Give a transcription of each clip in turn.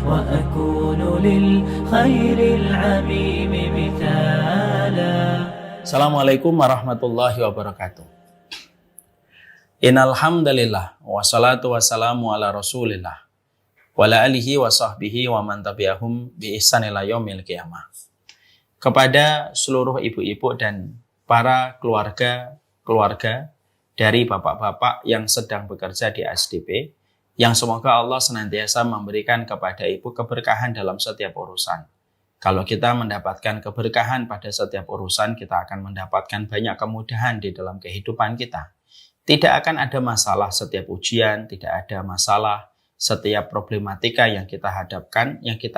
وأكون للخير العميم مثالا. Assalamualaikum warahmatullahi wabarakatuh. Innal hamdalillah wassalatu wassalamu ala Rasulillah wa ala alihi wa sahbihi wa man tabi'ahum bi ihsan ila yaumil qiyamah. Kepada seluruh ibu-ibu dan para keluarga dari bapak-bapak yang sedang bekerja di SDP, yang semoga Allah senantiasa memberikan kepada ibu keberkahan dalam setiap urusan. Kalau kita mendapatkan keberkahan pada setiap urusan, kita akan mendapatkan banyak kemudahan di dalam kehidupan kita. Tidak akan ada masalah setiap ujian, tidak ada masalah setiap problematika yang kita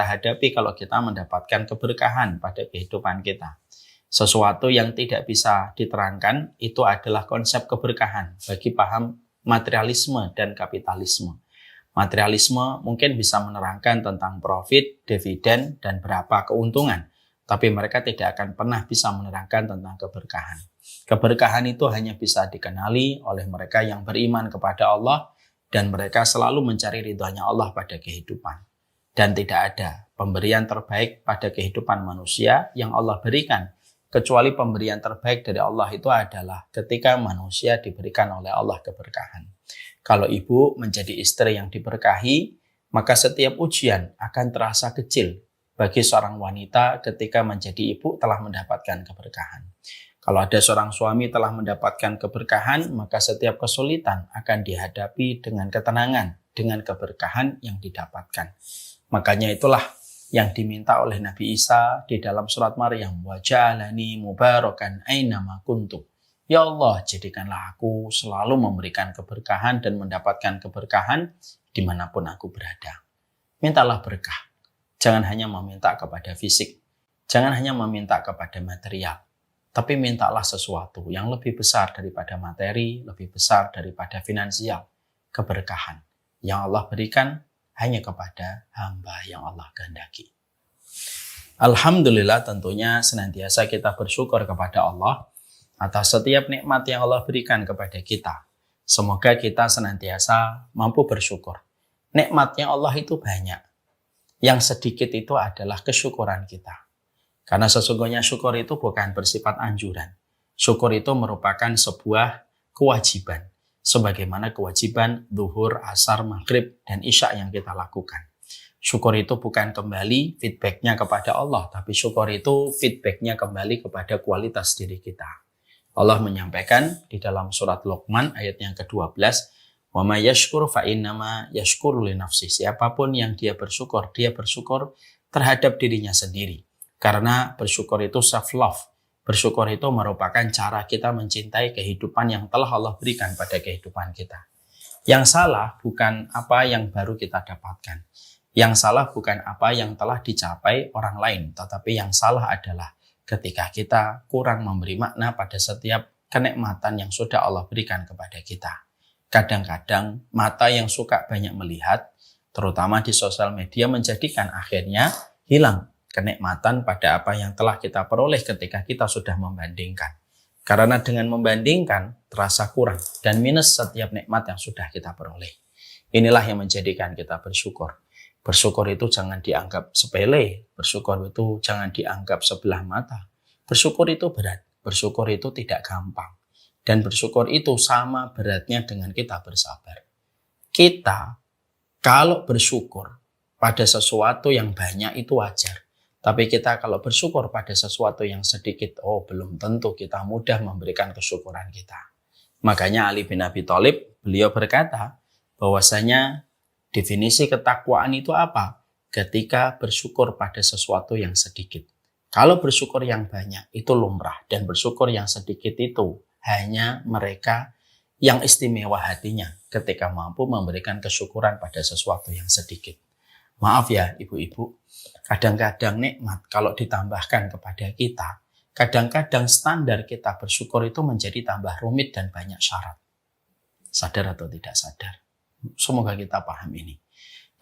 hadapi kalau kita mendapatkan keberkahan pada kehidupan kita. Sesuatu yang tidak bisa diterangkan itu adalah konsep keberkahan bagi paham materialisme dan kapitalisme. Materialisme mungkin bisa menerangkan tentang profit, dividen, dan berapa keuntungan. Tapi mereka tidak akan pernah bisa menerangkan tentang keberkahan. Keberkahan itu hanya bisa dikenali oleh mereka yang beriman kepada Allah dan mereka selalu mencari ridhonya Allah pada kehidupan. Dan tidak ada pemberian terbaik pada kehidupan manusia yang Allah berikan. Kecuali pemberian terbaik dari Allah itu adalah ketika manusia diberikan oleh Allah keberkahan. Kalau ibu menjadi istri yang diberkahi, maka setiap ujian akan terasa kecil bagi seorang wanita ketika menjadi ibu telah mendapatkan keberkahan. Kalau ada seorang suami telah mendapatkan keberkahan, maka setiap kesulitan akan dihadapi dengan ketenangan, dengan keberkahan yang didapatkan. Makanya itulah yang diminta oleh Nabi Isa di dalam surat Maryam, wa ja'alani mubarakan ainama kuntu. Ya Allah, jadikanlah aku selalu memberikan keberkahan dan mendapatkan keberkahan dimanapun aku berada. Mintalah berkah. Jangan hanya meminta kepada fisik. Jangan hanya meminta kepada material. Tapi mintalah sesuatu yang lebih besar daripada materi, lebih besar daripada finansial. Keberkahan yang Allah berikan hanya kepada hamba yang Allah kehendaki. Alhamdulillah, tentunya senantiasa kita bersyukur kepada Allah atas setiap nikmat yang Allah berikan kepada kita. Semoga kita senantiasa mampu bersyukur. Nikmatnya Allah itu banyak. Yang sedikit itu adalah kesyukuran kita. Karena sesungguhnya syukur itu bukan bersifat anjuran. Syukur itu merupakan sebuah kewajiban. Sebagaimana kewajiban zuhur, asar, maghrib, dan isya yang kita lakukan. Syukur itu bukan kembali feedbacknya kepada Allah. Tapi syukur itu feedbacknya kembali kepada kualitas diri kita. Allah menyampaikan di dalam surat Luqman ayat yang ke-12. Wa may yashkur fa innama yashkuru li nafsi. Siapapun yang dia bersyukur terhadap dirinya sendiri. Karena bersyukur itu self-love. Bersyukur itu merupakan cara kita mencintai kehidupan yang telah Allah berikan pada kehidupan kita. Yang salah bukan apa yang baru kita dapatkan. Yang salah bukan apa yang telah dicapai orang lain. Tetapi yang salah adalah ketika kita kurang memberi makna pada setiap kenikmatan yang sudah Allah berikan kepada kita. Kadang-kadang mata yang suka banyak melihat, terutama di sosial media, menjadikan akhirnya hilang kenikmatan pada apa yang telah kita peroleh ketika kita sudah membandingkan. Karena dengan membandingkan terasa kurang dan minus setiap nikmat yang sudah kita peroleh. Inilah yang menjadikan kita bersyukur. Bersyukur itu jangan dianggap sepele, bersyukur itu jangan dianggap sebelah mata. Bersyukur itu berat, bersyukur itu tidak gampang. Dan bersyukur itu sama beratnya dengan kita bersabar. Kita kalau bersyukur pada sesuatu yang banyak itu wajar. Tapi kita kalau bersyukur pada sesuatu yang sedikit, belum tentu kita mudah memberikan kesyukuran kita. Makanya Ali bin Abi Thalib, beliau berkata bahwasanya definisi ketakwaan itu apa? Ketika bersyukur pada sesuatu yang sedikit. Kalau bersyukur yang banyak itu lumrah dan bersyukur yang sedikit itu hanya mereka yang istimewa hatinya ketika mampu memberikan kesyukuran pada sesuatu yang sedikit. Maaf ya ibu-ibu, kadang-kadang nikmat kalau ditambahkan kepada kita, kadang-kadang standar kita bersyukur itu menjadi tambah rumit dan banyak syarat. Sadar atau tidak sadar? Semoga kita paham ini.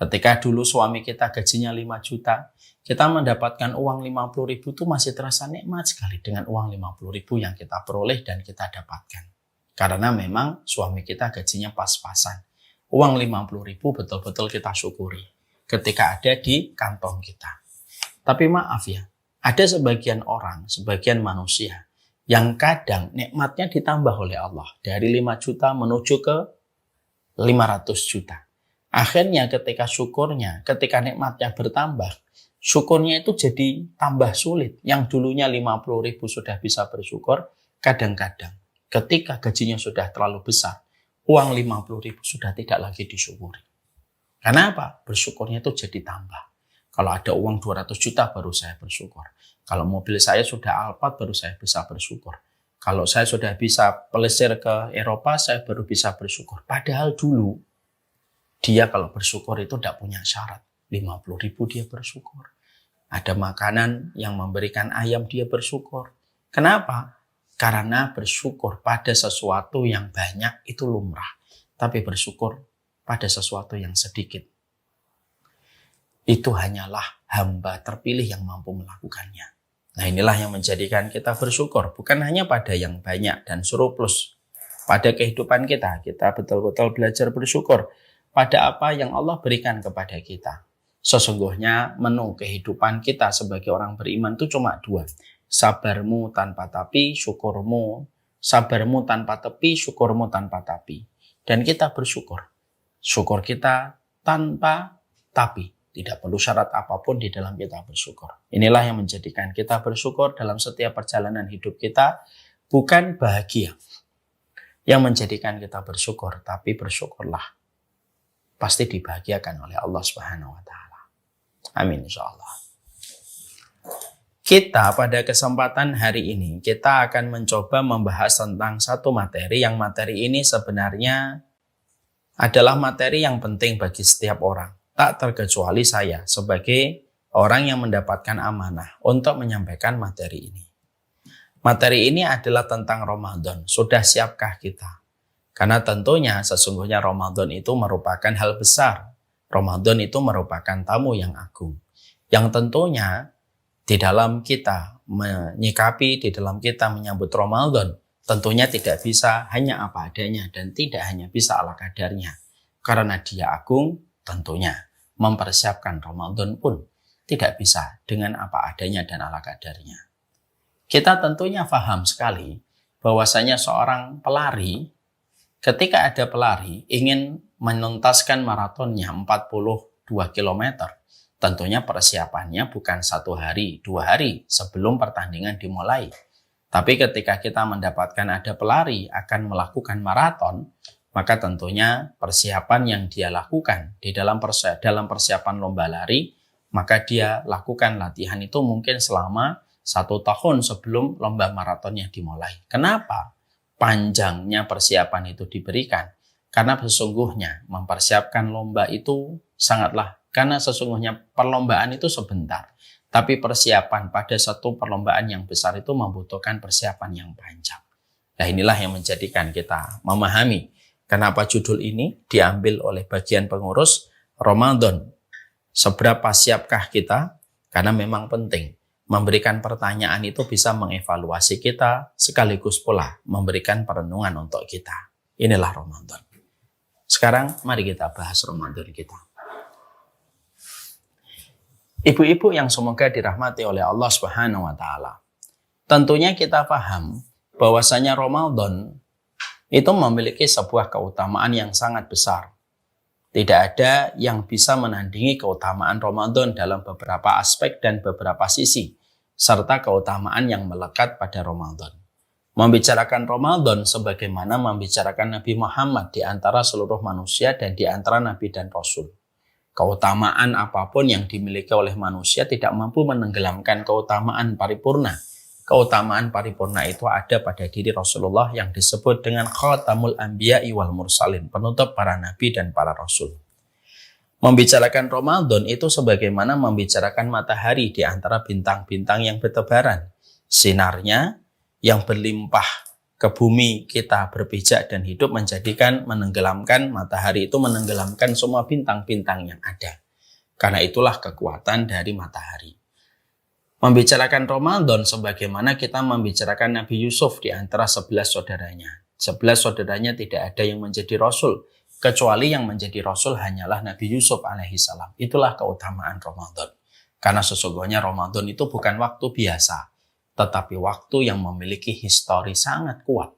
Ketika dulu suami kita gajinya 5 juta, kita mendapatkan uang 50 ribu itu masih terasa nikmat sekali dengan uang 50 ribu yang kita peroleh dan kita dapatkan. Karena memang suami kita gajinya pas-pasan. Uang 50 ribu betul-betul kita syukuri. ketika ada di kantong kita. Tapi maaf ya, ada sebagian orang, sebagian manusia yang kadang nikmatnya ditambah oleh Allah dari 5 juta menuju ke 500 juta. Akhirnya ketika syukurnya, ketika nikmatnya bertambah, syukurnya itu jadi tambah sulit. Yang dulunya 50.000 sudah bisa bersyukur, kadang-kadang ketika gajinya sudah terlalu besar, uang 50.000 sudah tidak lagi disyukuri. Karena apa? Bersyukurnya itu jadi tambah. Kalau ada uang 200 juta baru saya bersyukur. Kalau mobil saya sudah Alphard baru saya bisa bersyukur. Kalau saya sudah bisa pelesir ke Eropa, saya baru bisa bersyukur. Padahal dulu, dia kalau bersyukur itu tidak punya syarat. 50.000 dia bersyukur. Ada makanan yang memberikan ayam dia bersyukur. Kenapa? Karena bersyukur pada sesuatu yang banyak itu lumrah. Tapi bersyukur pada sesuatu yang sedikit, itu hanyalah hamba terpilih yang mampu melakukannya. Nah, inilah yang menjadikan kita bersyukur. Bukan hanya pada yang banyak dan surplus. Pada kehidupan kita, kita betul-betul belajar bersyukur pada apa yang Allah berikan kepada kita. Sesungguhnya menu kehidupan kita sebagai orang beriman itu cuma 2. Sabarmu tanpa tapi, syukurmu. Sabarmu tanpa tepi, syukurmu tanpa tapi. Dan kita bersyukur. Syukur kita tanpa tapi. Tidak perlu syarat apapun di dalam kita bersyukur. Inilah yang menjadikan kita bersyukur dalam setiap perjalanan hidup kita. Bukan bahagia yang menjadikan kita bersyukur, tapi bersyukurlah. Pasti dibahagiakan oleh Allah Subhanahu wa Ta'ala. Amin insyaallah. Kita pada kesempatan hari ini, kita akan mencoba membahas tentang satu materi, yang materi ini sebenarnya adalah materi yang penting bagi setiap orang. Tak terkecuali saya sebagai orang yang mendapatkan amanah untuk menyampaikan materi ini. Materi ini adalah tentang Ramadan. Sudah siapkah kita? Karena tentunya sesungguhnya Ramadan itu merupakan hal besar. Ramadan itu merupakan tamu yang agung. Yang tentunya di dalam kita menyikapi, di dalam kita menyambut Ramadan, tentunya tidak bisa hanya apa adanya dan tidak hanya bisa ala kadarnya. Karena dia agung, tentunya mempersiapkan Ramadan pun tidak bisa dengan apa adanya dan ala kadarnya. Kita tentunya paham sekali bahwasanya seorang pelari, ketika ada pelari ingin menuntaskan maratonnya 42 km, tentunya persiapannya bukan 1 hari, 2 hari sebelum pertandingan dimulai. Tapi ketika kita mendapatkan ada pelari akan melakukan maraton, maka tentunya persiapan yang dia lakukan di dalam persiapan lomba lari, maka dia lakukan latihan itu mungkin selama 1 tahun sebelum lomba maratonnya dimulai. Kenapa panjangnya persiapan itu diberikan? Karena sesungguhnya mempersiapkan lomba itu karena sesungguhnya perlombaan itu sebentar. Tapi persiapan pada satu perlombaan yang besar itu membutuhkan persiapan yang panjang. Nah, inilah yang menjadikan kita memahami kenapa judul ini diambil oleh bagian pengurus Ramadan. Seberapa siapkah kita? Karena memang penting. Memberikan pertanyaan itu bisa mengevaluasi kita, sekaligus pula memberikan perenungan untuk kita. Inilah Ramadan. Sekarang mari kita bahas Ramadan kita. Ibu-ibu yang semoga dirahmati oleh Allah Subhanahu wa Ta'ala. Tentunya kita paham bahwasanya Ramadan itu memiliki sebuah keutamaan yang sangat besar. Tidak ada yang bisa menandingi keutamaan Ramadan dalam beberapa aspek dan beberapa sisi, serta keutamaan yang melekat pada Ramadan. Membicarakan Ramadan sebagaimana membicarakan Nabi Muhammad di antara seluruh manusia dan di antara Nabi dan Rasul. Keutamaan apapun yang dimiliki oleh manusia tidak mampu menenggelamkan keutamaan paripurna. Keutamaan paripurna itu ada pada diri Rasulullah yang disebut dengan Khatamul Anbiya'i wal Mursalin, penutup para nabi dan para rasul. Membicarakan Ramadan itu sebagaimana membicarakan matahari di antara bintang-bintang yang bertebaran. Sinarnya yang berlimpah ke bumi kita berpijak dan hidup menenggelamkan matahari itu menenggelamkan semua bintang-bintang yang ada. Karena itulah kekuatan dari matahari. Membicarakan Ramadan sebagaimana kita membicarakan Nabi Yusuf di antara 11 saudaranya. 11 saudaranya tidak ada yang menjadi rasul. kecuali yang menjadi Rasul hanyalah Nabi Yusuf alaihissalam. Itulah keutamaan Ramadan. Karena sesungguhnya Ramadan itu bukan waktu biasa, tetapi waktu yang memiliki histori sangat kuat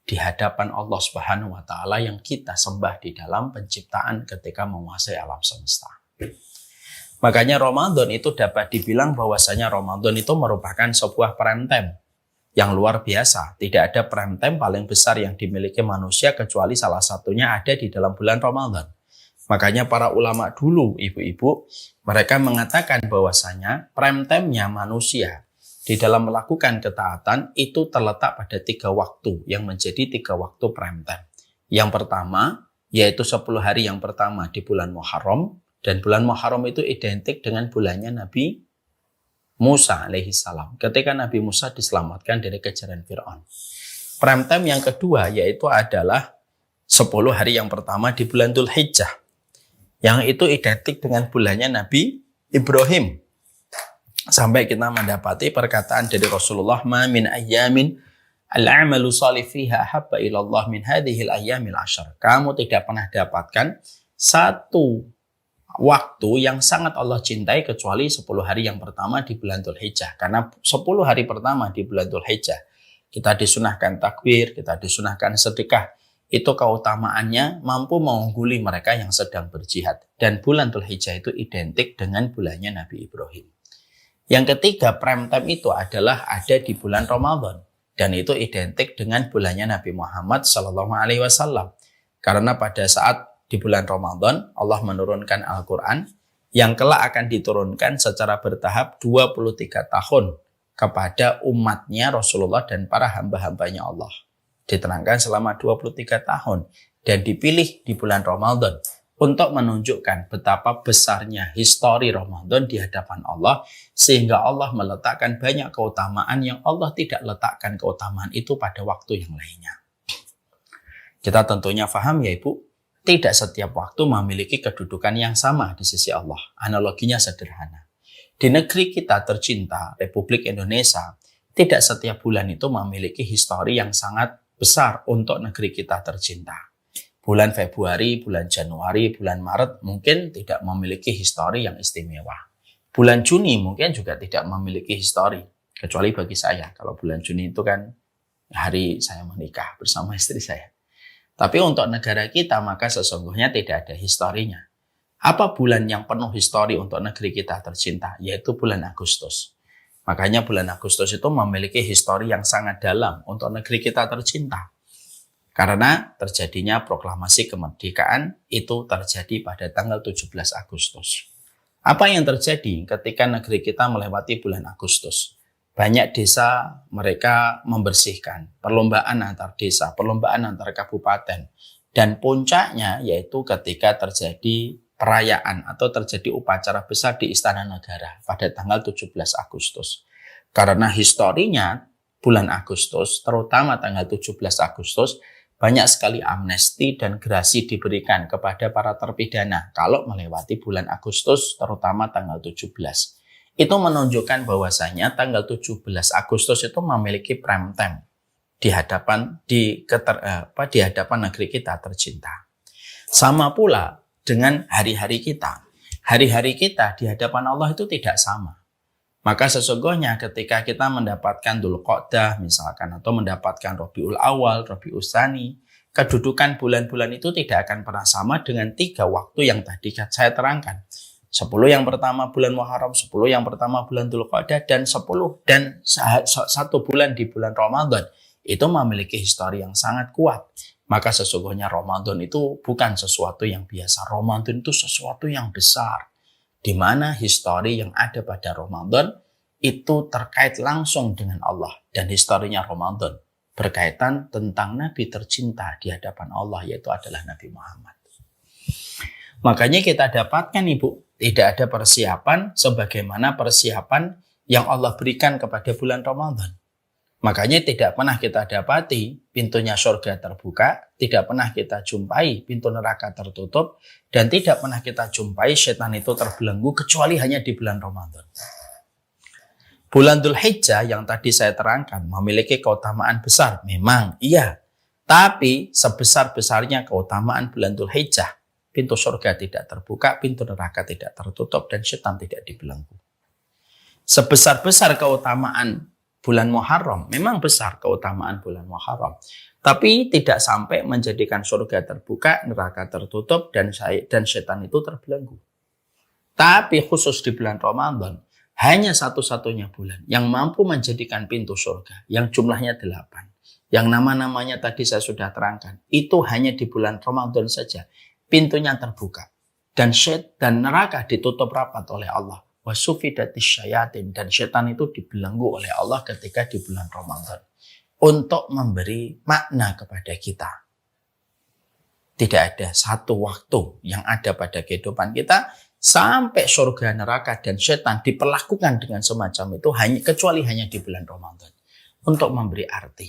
di hadapan Allah Subhanahu wa Ta'ala yang kita sembah di dalam penciptaan ketika menguasai alam semesta. Makanya Ramadan itu dapat dibilang bahwasanya Ramadan itu merupakan sebuah prime time yang luar biasa. Tidak ada prime time paling besar yang dimiliki manusia kecuali salah satunya ada di dalam bulan Ramadan. Makanya para ulama dulu, ibu-ibu, mereka mengatakan bahwasanya prime time-nya manusia di dalam melakukan ketaatan itu terletak pada 3 waktu yang menjadi 3 waktu prime time. Yang pertama yaitu 10 hari yang pertama di bulan Muharram, dan bulan Muharram itu identik dengan bulannya Nabi Musa alaihissalam ketika Nabi Musa diselamatkan dari kejaran Fir'aun. Prime time yang kedua yaitu adalah 10 hari yang pertama di bulan Dzulhijjah, yang itu identik dengan bulannya Nabi Ibrahim. Sampai kita mendapati perkataan dari Rasulullah, "Ma min ayyamin al-'amalu shalih fiha ahabba ila Allah min hadhil ayyamil 'ashar." Kamu tidak pernah dapatkan satu waktu yang sangat Allah cintai kecuali 10 hari yang pertama di bulan Dzulhijjah. Karena 10 hari pertama di bulan Dzulhijjah kita disunahkan takbir, kita disunahkan sedekah. Itu keutamaannya mampu mengungguli mereka yang sedang berjihad. Dan bulan Dzulhijjah itu identik dengan bulannya Nabi Ibrahim. Yang ketiga, prime time itu adalah ada di bulan Ramadan, dan itu identik dengan bulannya Nabi Muhammad SAW. Karena pada saat di bulan Ramadan Allah menurunkan Al-Quran yang kelak akan diturunkan secara bertahap 23 tahun kepada umatnya Rasulullah dan para hamba-hambanya Allah. Diterangkan selama 23 tahun dan dipilih di bulan Ramadan untuk menunjukkan betapa besarnya histori Ramadan di hadapan Allah, sehingga Allah meletakkan banyak keutamaan yang Allah tidak letakkan keutamaan itu pada waktu yang lainnya. Kita tentunya paham ya Ibu, tidak setiap waktu memiliki kedudukan yang sama di sisi Allah. Analoginya sederhana. Di negeri kita tercinta, Republik Indonesia, tidak setiap bulan itu memiliki histori yang sangat besar untuk negeri kita tercinta. Bulan Februari, bulan Januari, bulan Maret mungkin tidak memiliki histori yang istimewa. Bulan Juni mungkin juga tidak memiliki histori. Kecuali bagi saya, kalau bulan Juni itu kan hari saya menikah bersama istri saya. Tapi untuk negara kita maka sesungguhnya tidak ada historinya. Apa bulan yang penuh histori untuk negeri kita tercinta? Yaitu bulan Agustus. Makanya bulan Agustus itu memiliki histori yang sangat dalam untuk negeri kita tercinta. Karena terjadinya proklamasi kemerdekaan itu terjadi pada tanggal 17 Agustus. Apa yang terjadi ketika negeri kita melewati bulan Agustus? Banyak desa mereka membersihkan, perlombaan antar desa, perlombaan antar kabupaten. Dan puncaknya yaitu ketika terjadi perayaan atau terjadi upacara besar di Istana Negara pada tanggal 17 Agustus. Karena historinya bulan Agustus, terutama tanggal 17 Agustus, banyak sekali amnesti dan gerasi diberikan kepada para terpidana kalau melewati bulan Agustus, terutama tanggal 17. Itu menunjukkan bahwasanya tanggal 17 Agustus itu memiliki prime time di hadapan negeri kita tercinta. Sama pula dengan hari-hari kita. Hari-hari kita di hadapan Allah itu tidak sama. Maka sesungguhnya ketika kita mendapatkan Dzulqa'dah misalkan atau mendapatkan Rabiul Awal, Rabiul Tsani, kedudukan bulan-bulan itu tidak akan pernah sama dengan 3 waktu yang tadi saya terangkan. 10 yang pertama bulan Muharram, 10 yang pertama bulan Dzulqa'dah, dan 1 bulan di bulan Ramadan. Itu memiliki histori yang sangat kuat. Maka sesungguhnya Ramadan itu bukan sesuatu yang biasa. Ramadan itu sesuatu yang besar. Di mana histori yang ada pada Ramadan itu terkait langsung dengan Allah. Dan historinya Ramadan berkaitan tentang Nabi tercinta di hadapan Allah, yaitu adalah Nabi Muhammad. Makanya kita dapatkan Ibu, tidak ada persiapan sebagaimana persiapan yang Allah berikan kepada bulan Ramadan. Makanya tidak pernah kita dapati pintunya surga terbuka, tidak pernah kita jumpai pintu neraka tertutup, dan tidak pernah kita jumpai setan itu terbelenggu kecuali hanya di bulan Ramadan. Bulan Dzulhijjah yang tadi saya terangkan memiliki keutamaan besar, memang iya. Tapi sebesar-besarnya keutamaan bulan Dzulhijjah, pintu surga tidak terbuka, pintu neraka tidak tertutup, dan setan tidak dibelenggu. Sebesar-besar keutamaan bulan Muharram, memang besar keutamaan bulan Muharram, tapi tidak sampai menjadikan surga terbuka, neraka tertutup, dan setan itu terbelenggu. Tapi khusus di bulan Ramadan, hanya satu-satunya bulan yang mampu menjadikan pintu surga, yang jumlahnya 8. Yang nama-namanya tadi saya sudah terangkan. Itu hanya di bulan Ramadan saja. Pintunya terbuka. Dan neraka ditutup rapat oleh Allah. Wasufidatis syayatin. Dan setan itu dibelenggu oleh Allah ketika di bulan Ramadan. Untuk memberi makna kepada kita. Tidak ada satu waktu yang ada pada kehidupan kita sampai surga, neraka, dan setan diperlakukan dengan semacam itu kecuali hanya di bulan Ramadan. Untuk memberi arti.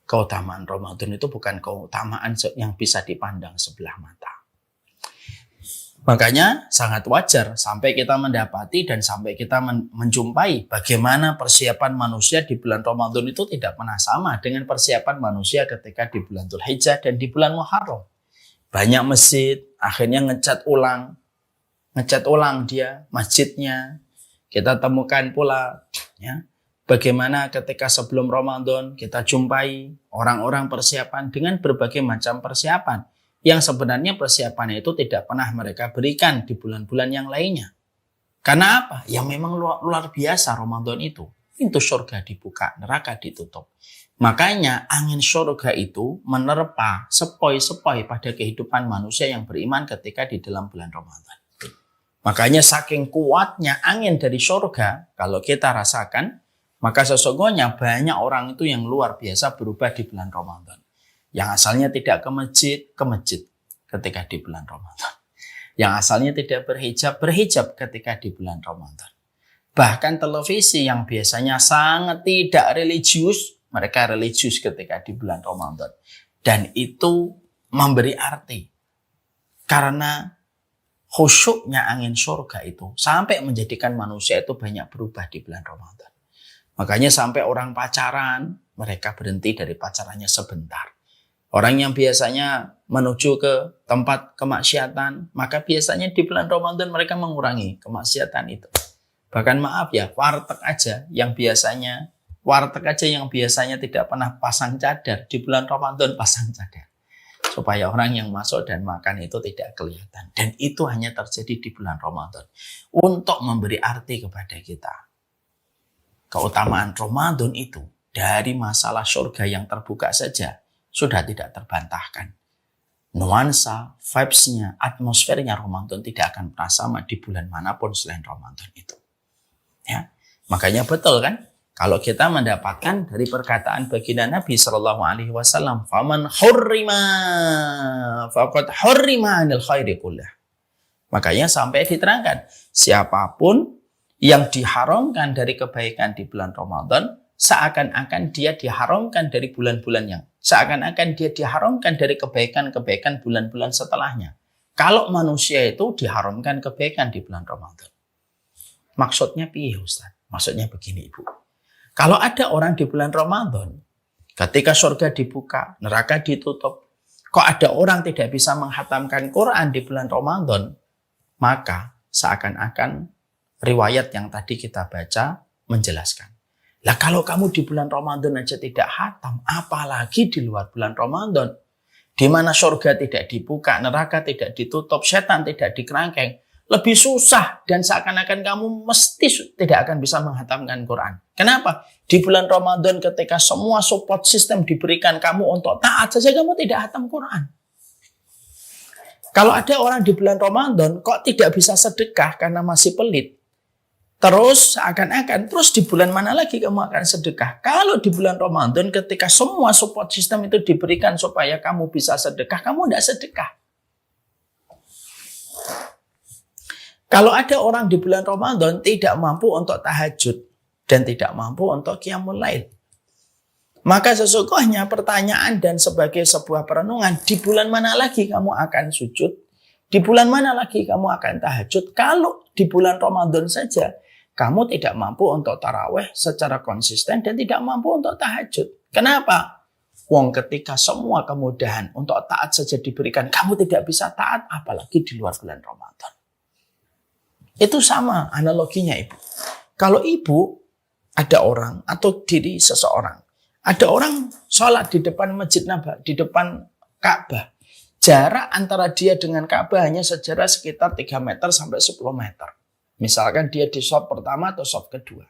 Keutamaan Ramadan itu bukan keutamaan yang bisa dipandang sebelah mata. Makanya sangat wajar sampai kita mendapati dan sampai kita menjumpai bagaimana persiapan manusia di bulan Ramadan itu tidak pernah sama dengan persiapan manusia ketika di bulan Dzulhijjah dan di bulan Muharram. Banyak masjid akhirnya ngecat ulang dia masjidnya. Kita temukan pula ya, bagaimana ketika sebelum Ramadan kita jumpai orang-orang persiapan dengan berbagai macam persiapan yang sebenarnya persiapannya itu tidak pernah mereka berikan di bulan-bulan yang lainnya. Karena apa? Ya memang luar biasa Ramadan itu. Pintu surga dibuka, neraka ditutup. Makanya angin surga itu menerpa sepoi-sepoi pada kehidupan manusia yang beriman ketika di dalam bulan Ramadan. Makanya saking kuatnya angin dari surga, kalau kita rasakan, maka sesungguhnya banyak orang itu yang luar biasa berubah di bulan Ramadan. Yang asalnya tidak ke masjid ketika di bulan Ramadan. Yang asalnya tidak berhijab ketika di bulan Ramadan. Bahkan televisi yang biasanya sangat tidak religius, mereka religius ketika di bulan Ramadan. Dan itu memberi arti. Karena khusyuknya angin surga itu sampai menjadikan manusia itu banyak berubah di bulan Ramadan. Makanya sampai orang pacaran, mereka berhenti dari pacarannya sebentar. Orang yang biasanya menuju ke tempat kemaksiatan, maka biasanya di bulan Ramadan mereka mengurangi kemaksiatan itu. Bahkan maaf ya, warteg aja yang biasanya tidak pernah pasang cadar, di bulan Ramadan pasang cadar. Supaya orang yang masuk dan makan itu tidak kelihatan. Dan itu hanya terjadi di bulan Ramadan. Untuk memberi arti kepada kita. Keutamaan Ramadan itu dari masalah surga yang terbuka saja sudah tidak terbantahkan. Nuansa, vibes-nya, atmosfernya Ramadan tidak akan pernah sama di bulan manapun selain Ramadan itu. Ya, makanya betul kan? Kalau kita mendapatkan dari perkataan baginda Nabi SAW, "Faman hurrima faqad hurrima 'anil khairi kullah." Makanya sampai diterangkan, siapapun yang diharamkan dari kebaikan di bulan Ramadan, seakan-akan dia diharamkan dari bulan-bulan yang seakan-akan dia diharamkan dari kebaikan-kebaikan bulan-bulan setelahnya. Kalau manusia itu diharamkan kebaikan di bulan Ramadan. Maksudnya piye Ustaz? Maksudnya begini Ibu. Kalau ada orang di bulan Ramadan, ketika surga dibuka, neraka ditutup, kok ada orang tidak bisa menghatamkan Quran di bulan Ramadan, maka seakan-akan riwayat yang tadi kita baca menjelaskan. Lah kalau kamu di bulan Ramadan aja tidak hatam, apalagi di luar bulan Ramadan, di mana surga tidak dibuka, neraka tidak ditutup, setan tidak dikerangkeng, lebih susah dan seakan-akan kamu mesti tidak akan bisa menghatamkan Quran. Kenapa? Di bulan Ramadan ketika semua support system diberikan kamu untuk taat saja kamu tidak hatam Quran. Kalau ada orang di bulan Ramadan kok tidak bisa sedekah karena masih pelit, terus seakan-akan, terus di bulan mana lagi kamu akan sedekah? Kalau di bulan Ramadan ketika semua support system itu diberikan supaya kamu bisa sedekah, kamu tidak sedekah. Kalau ada orang di bulan Ramadan tidak mampu untuk tahajud dan tidak mampu untuk qiyamul lail, maka sesungguhnya pertanyaan dan sebagai sebuah perenungan, di bulan mana lagi kamu akan sujud? Di bulan mana lagi kamu akan tahajud? Kalau di bulan Ramadan saja kamu tidak mampu untuk tarawih secara konsisten dan tidak mampu untuk tahajud. Kenapa? Wong ketika semua kemudahan untuk taat saja diberikan, kamu tidak bisa taat, apalagi di luar bulan Ramadan. Itu sama analoginya Ibu. Kalau Ibu ada orang atau diri seseorang, ada orang sholat di depan Masjid Nabawi, di depan Ka'bah. Jarak antara dia dengan Ka'bah hanya sejarak sekitar 3 meter sampai 10 meter. Misalkan dia di shaf pertama atau shaf kedua.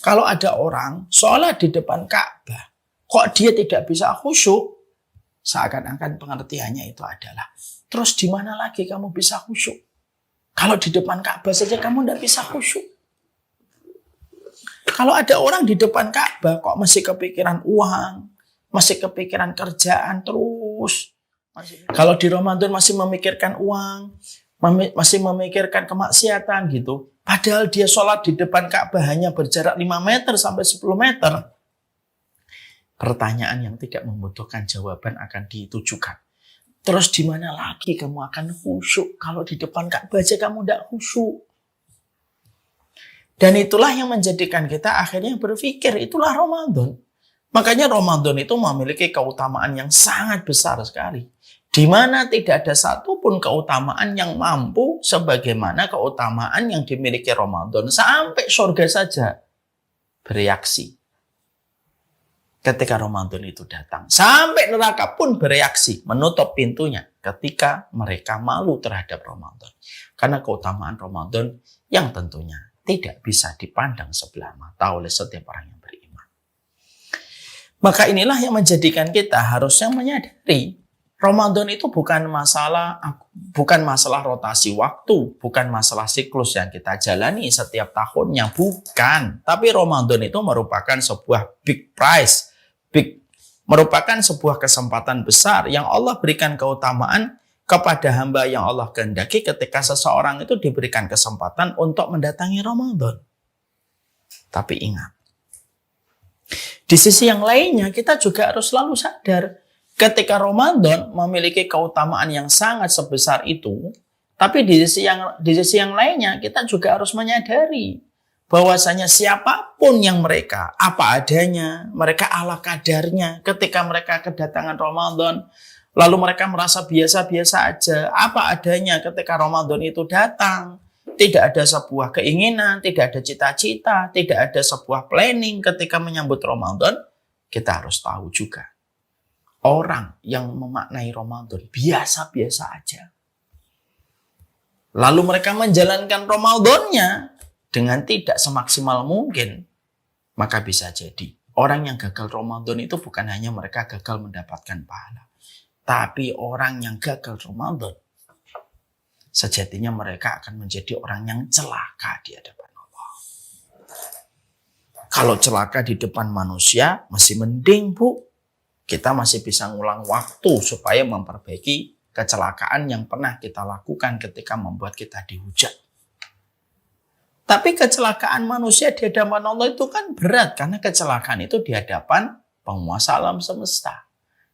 Kalau ada orang sholat di depan Ka'bah, kok dia tidak bisa khusyuk? Seakan-akan pengertiannya itu adalah, terus di mana lagi kamu bisa khusyuk? Kalau di depan Ka'bah saja kamu tidak bisa khusyuk. Kalau ada orang di depan Ka'bah kok masih kepikiran uang, masih kepikiran kerjaan terus. Kalau di Ramadan masih memikirkan uang, masih memikirkan kemaksiatan gitu. Padahal dia sholat di depan Ka'bah hanya berjarak 5 meter sampai 10 meter. Pertanyaan yang tidak membutuhkan jawaban akan ditujukan. Terus di mana lagi kamu akan khusyuk? Kalau di depan Ka'bah aja kamu tidak khusyuk. Dan itulah yang menjadikan kita akhirnya berpikir, itulah Ramadan. Makanya Ramadan itu memiliki keutamaan yang sangat besar sekali. Di mana tidak ada satupun keutamaan yang mampu sebagaimana keutamaan yang dimiliki Ramadan. Sampai surga saja bereaksi ketika Ramadan itu datang. Sampai neraka pun bereaksi, menutup pintunya ketika mereka malu terhadap Ramadan. Karena keutamaan Ramadan yang tentunya tidak bisa dipandang sebelah mata oleh setiap orang yang beriman. Maka inilah yang menjadikan kita harusnya menyadari Ramadan itu bukan masalah rotasi waktu, bukan masalah siklus yang kita jalani setiap tahunnya, bukan. Tapi Ramadan itu merupakan sebuah big prize, merupakan sebuah kesempatan besar yang Allah berikan keutamaan kepada hamba yang Allah kehendaki ketika seseorang itu diberikan kesempatan untuk mendatangi Ramadan. Tapi ingat, di sisi yang lainnya kita juga harus selalu sadar ketika Ramadan memiliki keutamaan yang sangat sebesar itu, tapi di sisi yang lainnya kita juga harus menyadari bahwasanya siapapun yang mereka apa adanya, mereka ala kadarnya ketika mereka kedatangan Ramadan, lalu mereka merasa biasa-biasa aja, apa adanya ketika Ramadan itu datang. Tidak ada sebuah keinginan, tidak ada cita-cita, tidak ada sebuah planning ketika menyambut Ramadan. Kita harus tahu juga, orang yang memaknai Ramadan biasa-biasa aja. Lalu mereka menjalankan Ramadannya dengan tidak semaksimal mungkin. Maka bisa jadi orang yang gagal Ramadan itu bukan hanya mereka gagal mendapatkan pahala. Tapi orang yang gagal Ramadan, sejatinya mereka akan menjadi orang yang celaka di hadapan Allah. Kalau celaka di depan manusia, masih mending Bu. Kita masih bisa ngulang waktu supaya memperbaiki kecelakaan yang pernah kita lakukan ketika membuat kita dihujat. Tapi kecelakaan manusia di hadapan Allah itu kan berat, karena kecelakaan itu di hadapan penguasa alam semesta.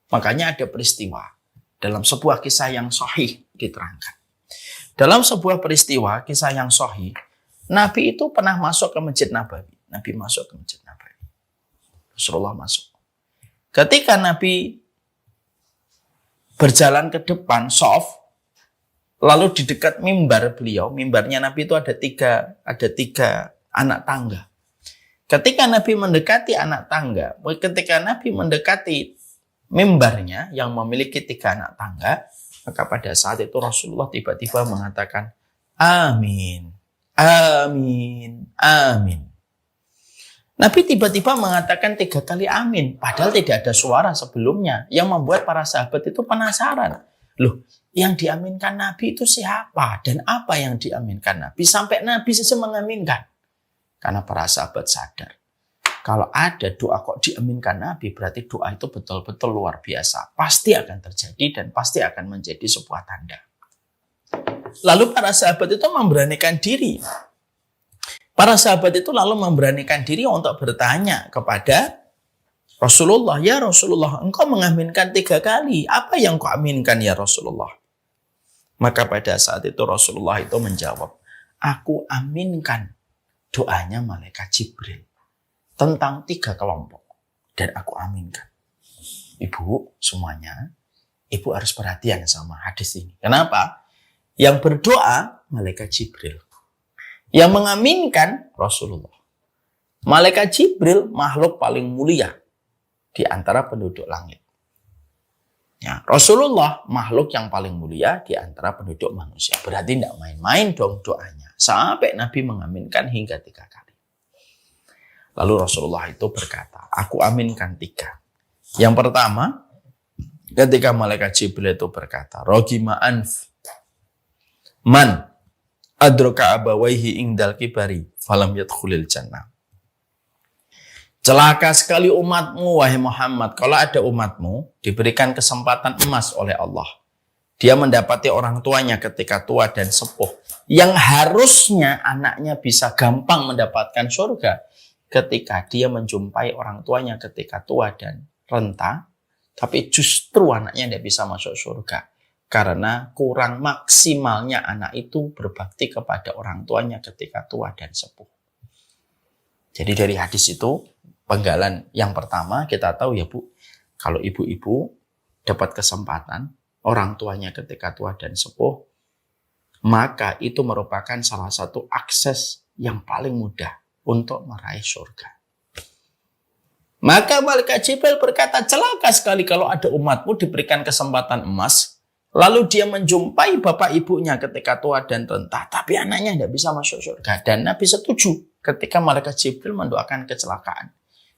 Makanya ada peristiwa dalam sebuah kisah yang sahih diterangkan. Dalam sebuah peristiwa kisah yang sahih, Nabi itu pernah masuk ke Masjid Nabawi. Nabi masuk ke Masjid Nabawi. Rasulullah masuk. Ketika Nabi berjalan ke depan shaf, lalu di dekat mimbar beliau, mimbarnya Nabi itu ada tiga anak tangga. Ketika Nabi mendekati anak tangga, ketika Nabi mendekati mimbarnya yang memiliki 3 anak tangga, maka pada saat itu Rasulullah tiba-tiba mengatakan, amin, amin, amin. Nabi tiba-tiba mengatakan 3 kali amin, padahal tidak ada suara sebelumnya, yang membuat para sahabat itu penasaran. Loh, yang diaminkan Nabi itu siapa? Dan apa yang diaminkan Nabi? Sampai Nabi saja mengaminkan. Karena para sahabat sadar, kalau ada doa kok diaminkan Nabi, berarti doa itu betul-betul luar biasa. Pasti akan terjadi dan pasti akan menjadi sebuah tanda. Lalu para sahabat itu memberanikan diri. Para sahabat itu lalu memberanikan diri untuk bertanya kepada Rasulullah, ya Rasulullah, engkau mengaminkan 3 kali. Apa yang kau aminkan ya Rasulullah? Maka pada saat itu Rasulullah itu menjawab, aku aminkan doanya malaikat Jibril tentang 3 kelompok. Dan aku aminkan. Ibu semuanya, ibu harus perhatian sama hadis ini. Kenapa? Yang berdoa malaikat Jibril. Yang mengaminkan Rasulullah. Malaikat Jibril makhluk paling mulia di antara penduduk langit. Ya, Rasulullah makhluk yang paling mulia di antara penduduk manusia. Berarti tidak main-main dong doanya. Sampai Nabi mengaminkan hingga 3 kali. Lalu Rasulullah itu berkata, aku aminkan 3. Yang pertama, ketika malaikat Jibril itu berkata, Rogima anf man adroka abawaihi ingdal kibari falam yadkhulil jannah. Celaka sekali umatmu, wahai Muhammad, kalau ada umatmu diberikan kesempatan emas oleh Allah. Dia mendapati orang tuanya ketika tua dan sepuh. Yang harusnya anaknya bisa gampang mendapatkan surga ketika dia menjumpai orang tuanya ketika tua dan renta, tapi justru anaknya tidak bisa masuk surga karena kurang maksimalnya anak itu berbakti kepada orang tuanya ketika tua dan sepuh. Jadi dari hadis itu, penggalan yang pertama kita tahu ya Bu, kalau ibu-ibu dapat kesempatan orang tuanya ketika tua dan sepuh, maka itu merupakan salah satu akses yang paling mudah untuk meraih surga. Maka malaikat Jibril berkata, celaka sekali kalau ada umatmu diberikan kesempatan emas, lalu dia menjumpai bapak ibunya ketika tua dan renta, tapi anaknya tidak bisa masuk surga. Dan Nabi setuju ketika malaikat Jibril mendoakan kecelakaan.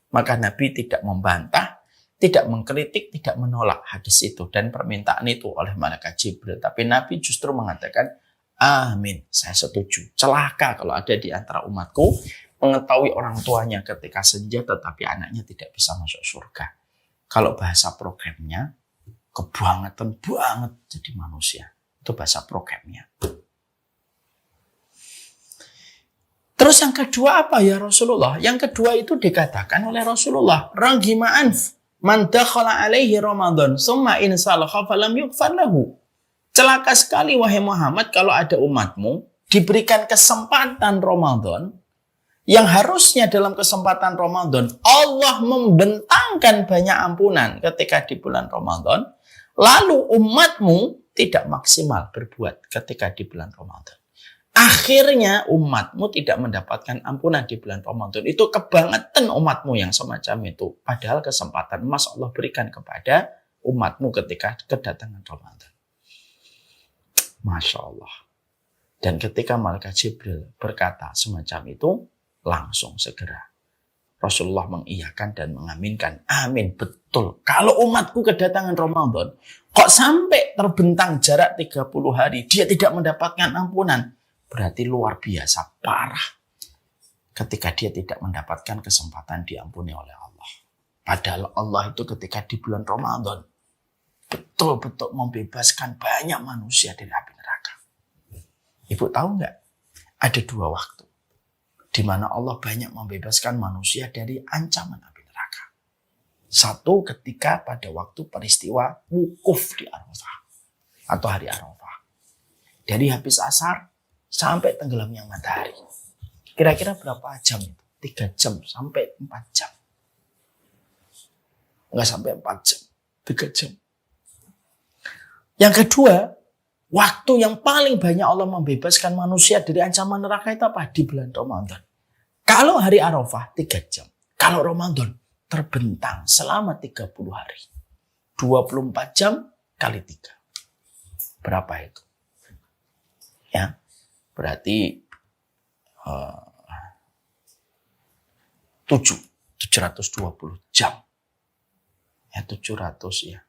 Maka Nabi tidak membantah, tidak mengkritik, tidak menolak hadis itu dan permintaan itu oleh malaikat Jibril. Tapi Nabi justru mengatakan, amin, saya setuju. Celaka kalau ada di antara umatku mengetahui orang tuanya ketika senja tetapi anaknya tidak bisa masuk surga. Kalau bahasa programnya, kebangetan banget jadi manusia. Itu bahasa programnya. Terus yang kedua apa ya Rasulullah? Yang kedua itu dikatakan oleh Rasulullah, Ragima anf man dakhala alaihi Ramadan summa in salaha falam yughfar lahu. Celaka sekali wahai Muhammad kalau ada umatmu diberikan kesempatan Ramadan yang harusnya dalam kesempatan Ramadan Allah membentangkan banyak ampunan ketika di bulan Ramadan, lalu umatmu tidak maksimal berbuat ketika di bulan Ramadan. Akhirnya umatmu tidak mendapatkan ampunan di bulan Ramadan. Itu kebangetan umatmu yang semacam itu. Padahal kesempatan emas Allah berikan kepada umatmu ketika kedatangan Ramadan. Masya Allah. Dan ketika malaikat Jibril berkata semacam itu, langsung segera Rasulullah mengiyakan dan mengaminkan. Amin, betul. Kalau umatku kedatangan Ramadan, kok sampai terbentang jarak 30 hari, dia tidak mendapatkan ampunan. Berarti luar biasa, parah. Ketika dia tidak mendapatkan kesempatan diampuni oleh Allah. Padahal Allah itu ketika di bulan Ramadan, betul-betul membebaskan banyak manusia dari api neraka. Ibu tahu nggak? Ada 2 waktu di mana Allah banyak membebaskan manusia dari ancaman api neraka. Satu ketika pada waktu peristiwa wukuf di Arafah atau hari Arafah. Dari habis asar sampai tenggelamnya matahari. Kira-kira berapa jam itu? 3 jam sampai 4 jam. Enggak sampai 4 jam, 3 jam. Yang kedua, waktu yang paling banyak Allah membebaskan manusia dari ancaman neraka itu apa? Di bulan Ramadan. Kalau hari Arafah 3 jam. Kalau Ramadan terbentang selama 30 hari. 24 jam kali 3. Berapa itu? Ya, berarti 720 jam. Ya 700 ya.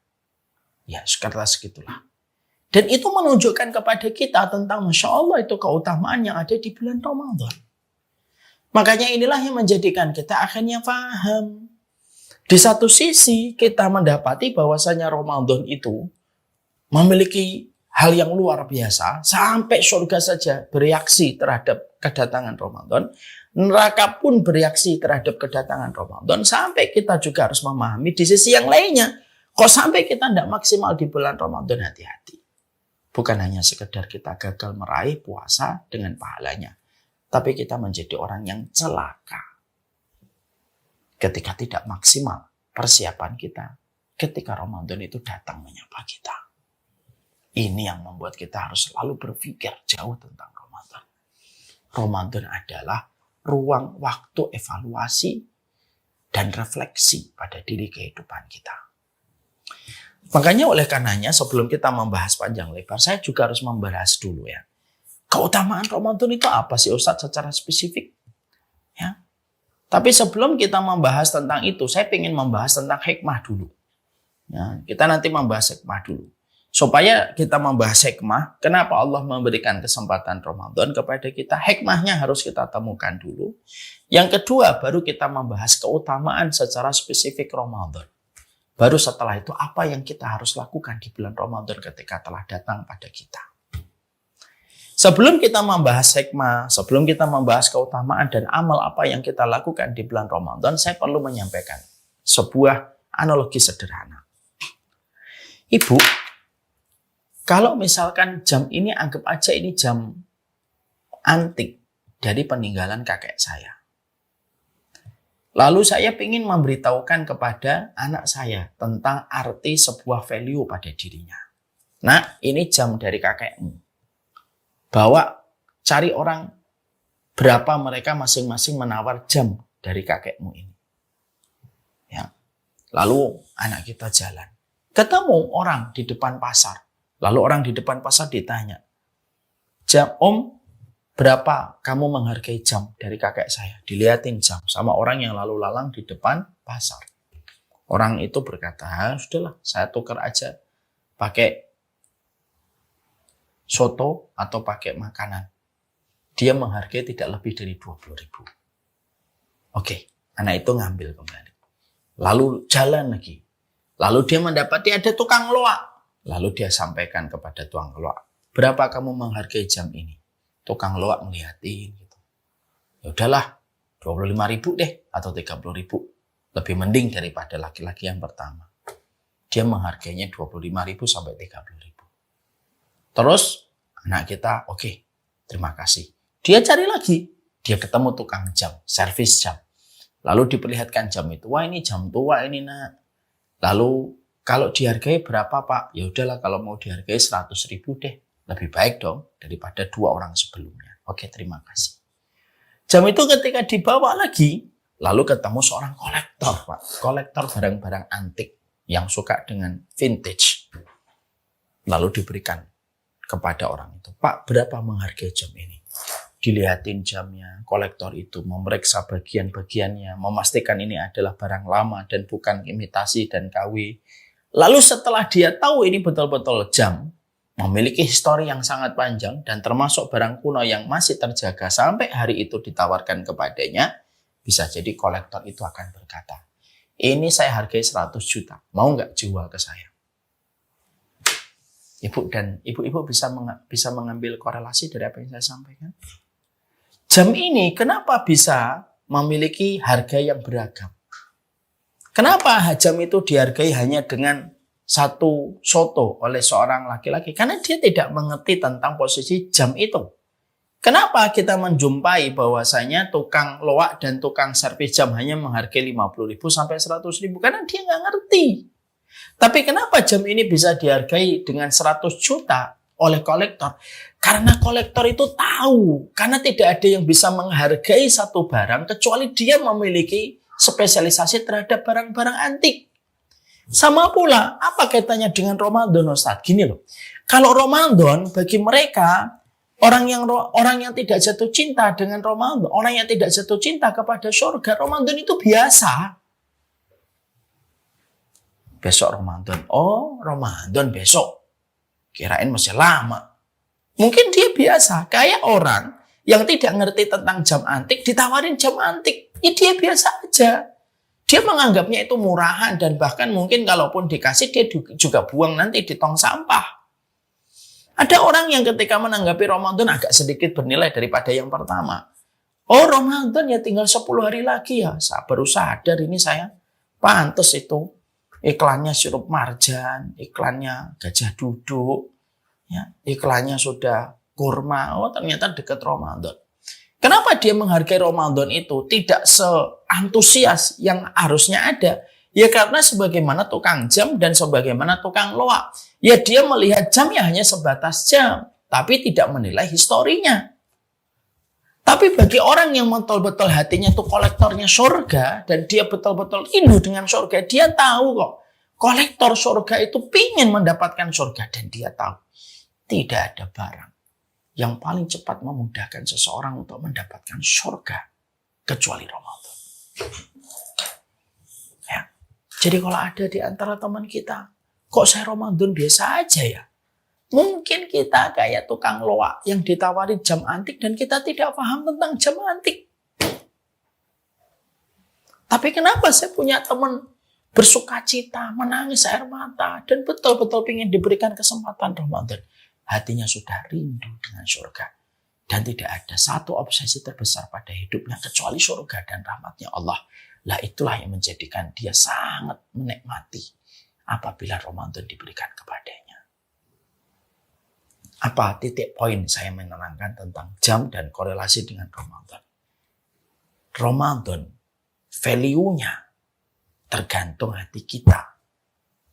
Ya sekitar segitulah. Dan itu menunjukkan kepada kita tentang Masya Allah itu keutamaan yang ada di bulan Ramadan. Makanya inilah yang menjadikan kita akhirnya paham. Di satu sisi kita mendapati bahwasanya Ramadan itu memiliki hal yang luar biasa. Sampai surga saja bereaksi terhadap kedatangan Ramadan. Neraka pun bereaksi terhadap kedatangan Ramadan. Sampai kita juga harus memahami di sisi yang lainnya. Kok sampai kita tidak maksimal di bulan Ramadan, hati-hati. Bukan hanya sekedar kita gagal meraih puasa dengan pahalanya. Tapi kita menjadi orang yang celaka ketika tidak maksimal persiapan kita ketika Ramadan itu datang menyapa kita. Ini yang membuat kita harus selalu berpikir jauh tentang Ramadan. Ramadan adalah ruang waktu evaluasi dan refleksi pada diri kehidupan kita. Makanya oleh karenanya sebelum kita membahas panjang lebar, saya juga harus membahas dulu ya. Keutamaan Ramadan itu apa sih Ustadz secara spesifik? Ya. Tapi sebelum kita membahas tentang itu, saya ingin membahas tentang hikmah dulu. Ya, kita nanti membahas hikmah dulu. Supaya kita membahas hikmah, kenapa Allah memberikan kesempatan Ramadan kepada kita, hikmahnya harus kita temukan dulu. Yang kedua, baru kita membahas keutamaan secara spesifik Ramadan. Baru setelah itu, apa yang kita harus lakukan di bulan Ramadan ketika telah datang pada kita. Sebelum kita membahas hikmah, sebelum kita membahas keutamaan dan amal apa yang kita lakukan di bulan Ramadan, saya perlu menyampaikan sebuah analogi sederhana. Ibu, kalau misalkan jam ini, anggap aja ini jam antik dari peninggalan kakek saya. Lalu saya ingin memberitahukan kepada anak saya tentang arti sebuah value pada dirinya. Nah, ini jam dari kakekmu. Bawa, cari orang berapa mereka masing-masing menawar jam dari kakekmu ini. Ya. Lalu anak kita jalan. Ketemu orang di depan pasar. Lalu orang di depan pasar ditanya, "Jam Om, berapa kamu menghargai jam dari kakek saya?" Dilihatin jam sama orang yang lalu lalang di depan pasar. Orang itu berkata, "Sudahlah, saya tukar aja pakai soto atau pakai makanan." Dia menghargai tidak lebih dari 20.000. Oke, anak itu ngambil kembali. Lalu jalan lagi. Lalu dia mendapati ada tukang loak. Lalu dia sampaikan kepada tukang loak, "Berapa kamu menghargai jam ini?" Tukang loak ngeliatin gitu. "Ya udahlah, 25.000 deh atau 30.000. Lebih mending daripada laki-laki yang pertama." Dia menghargainya 25.000 sampai 30.000. Terus anak kita, "Oke, terima kasih." Dia cari lagi. Dia ketemu tukang jam, servis jam. Lalu diperlihatkan jam itu. "Wah, ini jam tua ini, Nak." Lalu, "Kalau dihargai berapa, Pak?" "Ya udahlah, kalau mau dihargai 100.000 deh. Lebih baik dong daripada 2 orang sebelumnya." "Oke, terima kasih." Jam itu ketika dibawa lagi, lalu ketemu seorang kolektor, Pak. Kolektor barang-barang antik yang suka dengan vintage. Lalu diberikan kepada orang itu, "Pak, berapa menghargai jam ini?" Dilihatin jamnya, kolektor itu memeriksa bagian-bagiannya, memastikan ini adalah barang lama dan bukan imitasi dan KW. Lalu setelah dia tahu ini betul-betul jam, memiliki histori yang sangat panjang dan termasuk barang kuno yang masih terjaga sampai hari itu ditawarkan kepadanya, bisa jadi kolektor itu akan berkata, "Ini saya hargai 100 juta, mau nggak jual ke saya?" Ibu dan ibu-ibu bisa mengambil korelasi dari apa yang saya sampaikan. Jam ini kenapa bisa memiliki harga yang beragam? Kenapa jam itu dihargai hanya dengan satu soto oleh seorang laki-laki? Karena dia tidak mengerti tentang posisi jam itu. Kenapa kita menjumpai bahwasanya tukang loak dan tukang servis jam hanya menghargai 50.000 sampai 100.000? Karena dia nggak ngerti. Tapi kenapa jam ini bisa dihargai dengan 100 juta oleh kolektor? Karena kolektor itu tahu, karena tidak ada yang bisa menghargai satu barang kecuali dia memiliki spesialisasi terhadap barang-barang antik. Sama pula, apa kaitannya dengan Ramadan, Ustaz? Gini loh, kalau Ramadan bagi mereka, orang yang tidak jatuh cinta dengan Ramadan, orang yang tidak jatuh cinta kepada surga, Ramadan itu biasa. Besok Ramadan, oh Ramadan besok, kirain masih lama. Mungkin dia biasa, kayak orang yang tidak ngerti tentang jam antik, ditawarin jam antik. Ya dia biasa aja. Dia menganggapnya itu murahan dan bahkan mungkin kalaupun dikasih, dia juga buang nanti di tong sampah. Ada orang yang ketika menanggapi Ramadan agak sedikit bernilai daripada yang pertama. Oh Ramadan ya tinggal 10 hari lagi ya. Saya baru sadar ini saya pantes itu. Iklannya sirup marjan, iklannya gajah duduk. Ya, iklannya sudah kurma, oh ternyata dekat Ramadan. Kenapa dia menghargai Ramadan itu tidak seantusias yang harusnya ada? Ya karena sebagaimana tukang jam dan sebagaimana tukang loak. Ya dia melihat jam ya hanya sebatas jam. Tapi tidak menilai historinya. Tapi bagi orang yang betul-betul hatinya itu kolektornya surga. Dan dia betul-betul rindu dengan surga. Dia tahu kok. Kolektor surga itu pingin mendapatkan surga. Dan dia tahu. Tidak ada barang yang paling cepat memudahkan seseorang untuk mendapatkan surga. Kecuali Ramadan. Ya. Jadi kalau ada di antara teman kita. Kok saya Ramadan biasa aja ya? Mungkin kita kayak tukang loak yang ditawari jam antik dan kita tidak paham tentang jam antik. Tapi kenapa saya punya teman bersuka cita, menangis air mata, dan betul-betul ingin diberikan kesempatan Ramadan. Hatinya sudah rindu dengan surga. Dan tidak ada satu obsesi terbesar pada hidupnya kecuali surga dan rahmatnya Allah. Lah itulah yang menjadikan dia sangat menikmati apabila Ramadan diberikan kepadanya. Apa titik poin saya menerangkan tentang jam dan korelasi dengan Ramadan? Ramadan, value-nya tergantung hati kita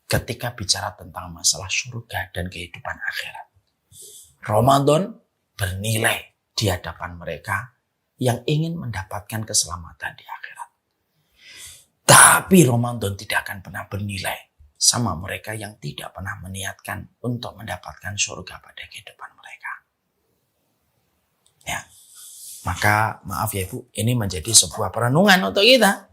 ketika bicara tentang masalah surga dan kehidupan akhirat. Ramadan bernilai di hadapan mereka yang ingin mendapatkan keselamatan di akhirat. Tapi Ramadan tidak akan pernah bernilai sama mereka yang tidak pernah meniatkan untuk mendapatkan surga pada kehidupan mereka. Ya. Maka maaf ya Ibu, ini menjadi sebuah perenungan untuk kita.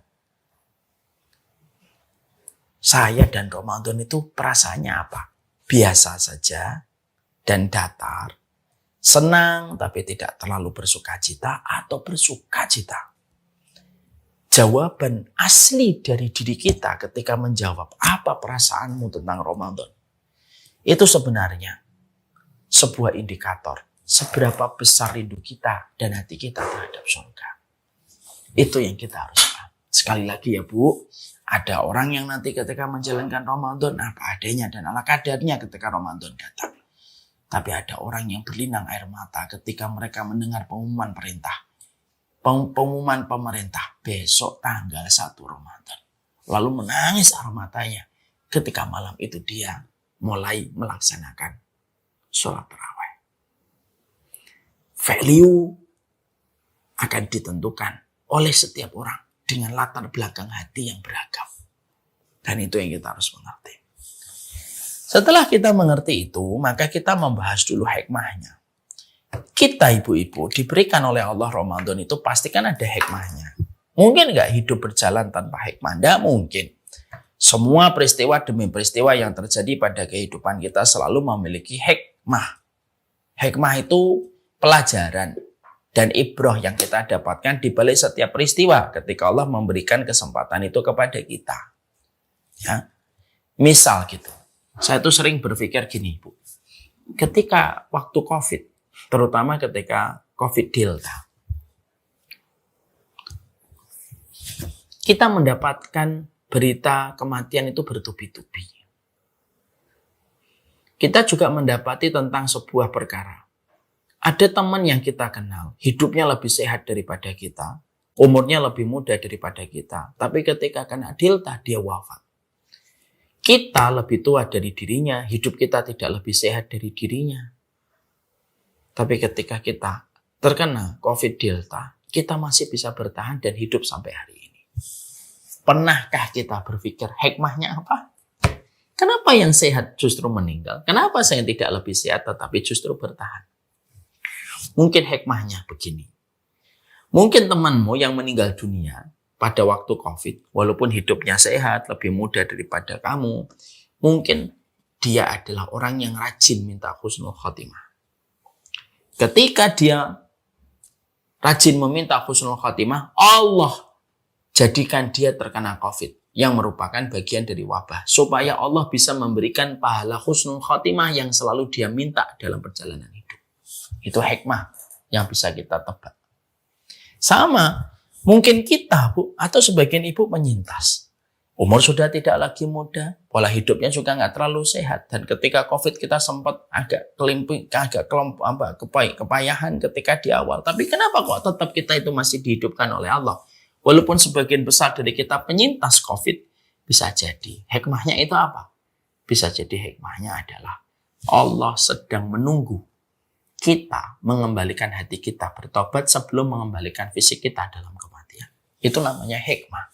Saya dan Ramadan itu perasaannya apa? Biasa saja dan datar. Senang tapi tidak terlalu bersukacita atau bersukacita. Jawaban asli dari diri kita ketika menjawab apa perasaanmu tentang Ramadan. Itu sebenarnya sebuah indikator seberapa besar rindu kita dan hati kita terhadap surga. Itu yang kita harus paham. Sekali lagi ya Bu, ada orang yang nanti ketika menjalankan Ramadan apa adanya dan ala kadarnya ketika Ramadan datang. Tapi ada orang yang berlinang air mata ketika mereka mendengar pengumuman pemerintah besok tanggal 1 Ramadan. Lalu menangis air matanya ketika malam itu dia mulai melaksanakan sholat tarawih. Value akan ditentukan oleh setiap orang dengan latar belakang hati yang beragam. Dan itu yang kita harus mengerti. Setelah kita mengerti itu, maka kita membahas dulu hikmahnya. Kita ibu-ibu diberikan oleh Allah Ramadan itu pastikan ada hikmahnya. Mungkin nggak hidup berjalan tanpa hikmah? Nggak mungkin. Semua peristiwa demi peristiwa yang terjadi pada kehidupan kita selalu memiliki hikmah. Hikmah itu pelajaran dan ibrah yang kita dapatkan di balik setiap peristiwa ketika Allah memberikan kesempatan itu kepada kita. Ya. Misal gitu. Saya tuh sering berpikir gini, Bu. Ketika waktu Covid, terutama ketika Covid Delta, kita mendapatkan berita kematian itu bertubi-tubi. Kita juga mendapati tentang sebuah perkara. Ada teman yang kita kenal, hidupnya lebih sehat daripada kita, umurnya lebih muda daripada kita, tapi ketika kena Delta, dia wafat. Kita lebih tua dari dirinya, hidup kita tidak lebih sehat dari dirinya. Tapi ketika kita terkena Covid Delta, kita masih bisa bertahan dan hidup sampai hari ini. Pernahkah kita berpikir hikmahnya apa? Kenapa yang sehat justru meninggal? Kenapa saya tidak lebih sehat tetapi justru bertahan? Mungkin hikmahnya begini. Mungkin temanmu yang meninggal dunia pada waktu Covid, walaupun hidupnya sehat, lebih muda daripada kamu, mungkin dia adalah orang yang rajin minta husnul khotimah. Ketika dia rajin meminta husnul khotimah, Allah jadikan dia terkena Covid, yang merupakan bagian dari wabah, supaya Allah bisa memberikan pahala husnul khotimah yang selalu dia minta dalam perjalanan hidup. Itu hikmah yang bisa kita tebak. Sama, mungkin kita, Bu, atau sebagian ibu menyintas. Umur sudah tidak lagi muda, pola hidupnya juga nggak terlalu sehat. Dan ketika Covid kita sempat agak kepayahan ketika di awal. Tapi kenapa kok tetap kita itu masih dihidupkan oleh Allah? Walaupun sebagian besar dari kita penyintas Covid, Bisa jadi hikmahnya itu apa? Bisa jadi hikmahnya adalah Allah sedang menunggu kita mengembalikan hati kita bertobat sebelum mengembalikan fisik kita dalam kematian. Itu namanya hikmah.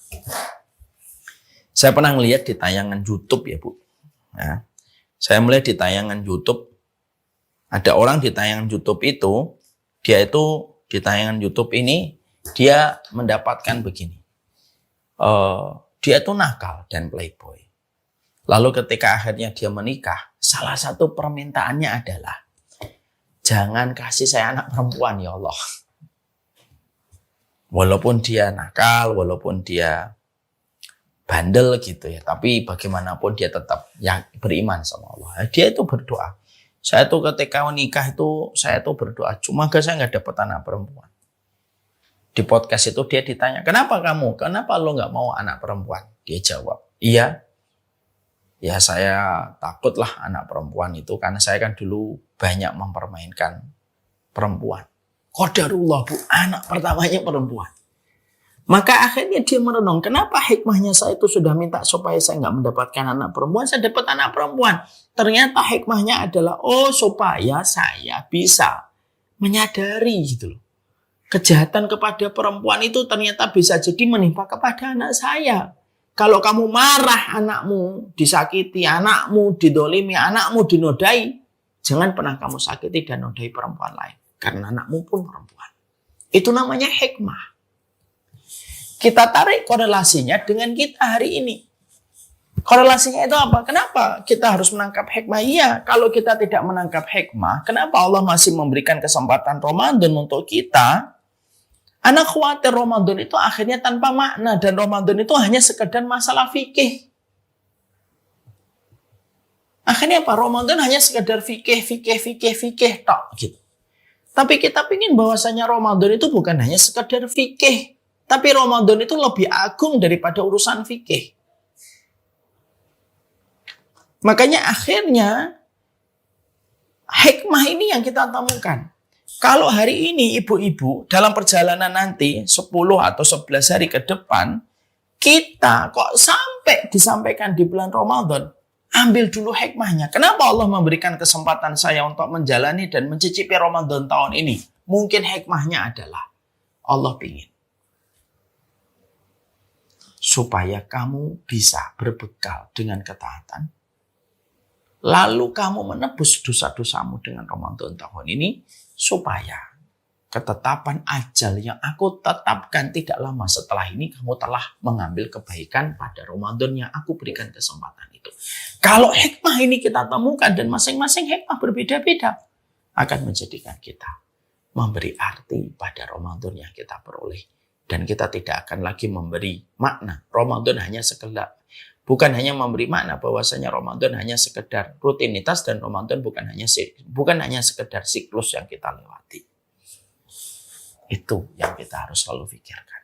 Saya pernah melihat di tayangan YouTube ya Bu. Ya. Saya melihat di tayangan YouTube, ada orang di tayangan YouTube itu, dia itu di tayangan YouTube ini, dia mendapatkan begini. Dia itu nakal dan playboy. Lalu ketika akhirnya dia menikah, salah satu permintaannya adalah, jangan kasih saya anak perempuan ya Allah. Walaupun dia nakal, walaupun dia bandel gitu ya, tapi bagaimanapun dia tetap ya beriman sama Allah. Dia itu berdoa. Saya tuh ketika menikah itu, saya tuh berdoa, cuma saya nggak dapat anak perempuan. Di podcast itu dia ditanya, kenapa lo nggak mau anak perempuan? Dia jawab, iya. Ya saya takutlah anak perempuan itu, karena saya kan dulu banyak mempermainkan perempuan. Qadarullah Bu, anak pertamanya perempuan. Maka akhirnya dia merenung, kenapa hikmahnya saya itu sudah minta supaya saya nggak mendapatkan anak perempuan, saya dapat anak perempuan. Ternyata hikmahnya adalah, supaya saya bisa menyadari gitu loh. Kejahatan kepada perempuan itu ternyata bisa jadi menimpa kepada anak saya. Kalau kamu marah, anakmu disakiti, anakmu didolimi, anakmu dinodai, jangan pernah kamu sakiti dan nodai perempuan lain. Karena anakmu pun perempuan. Itu namanya hikmah. Kita tarik korelasinya dengan kita hari ini. Korelasinya itu apa? Kenapa kita harus menangkap hikmah? Iya, kalau kita tidak menangkap hikmah, kenapa Allah masih memberikan kesempatan Ramadan untuk kita? Anak khawatir Ramadan itu akhirnya tanpa makna, dan Ramadan itu hanya sekedar masalah fikih. Akhirnya apa? Ramadan hanya sekedar fikih tok gitu. Tapi kita ingin bahwasanya Ramadan itu bukan hanya sekedar fikih, tapi Ramadan itu lebih agung daripada urusan fikih. Makanya akhirnya hikmah ini yang kita temukan. Kalau hari ini ibu-ibu dalam perjalanan nanti 10 atau 11 hari ke depan, kita kok sampai disampaikan di bulan Ramadan, ambil dulu hikmahnya. Kenapa Allah memberikan kesempatan saya untuk menjalani dan mencicipi Ramadan tahun ini? Mungkin hikmahnya adalah Allah ingin supaya kamu bisa berbekal dengan ketaatan, lalu kamu menebus dosa-dosamu dengan Ramadan tahun ini, supaya ketetapan ajal yang aku tetapkan tidak lama setelah ini, kamu telah mengambil kebaikan pada Ramadan yang aku berikan kesempatan itu. Kalau hikmah ini kita temukan, dan masing-masing hikmah berbeda-beda, akan menjadikan kita memberi arti pada Ramadan yang kita peroleh. Dan kita tidak akan lagi memberi makna Ramadan hanya sekedar, bukan hanya memberi makna bahwasanya Ramadan hanya sekedar rutinitas, dan Ramadan bukan hanya sekedar siklus yang kita lewati. Itu yang kita harus selalu pikirkan.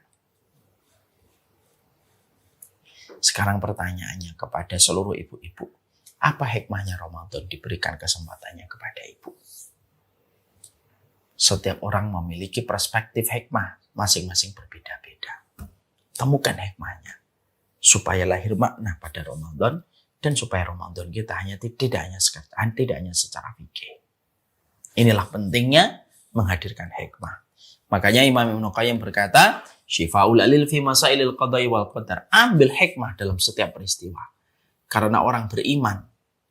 Sekarang pertanyaannya kepada seluruh ibu-ibu, apa hikmahnya Ramadan diberikan kesempatannya kepada ibu? Setiap orang memiliki perspektif hikmah masing-masing berbeda-beda. Temukan hikmahnya supaya lahir makna pada Ramadan, dan supaya Ramadan kita tidak hanya secara fikih. Inilah pentingnya menghadirkan hikmah. Makanya Imam Ibnu Qayyim berkata, Syifaul alil fi masailil qada'i wal qadar. Ambil hikmah dalam setiap peristiwa. Karena orang beriman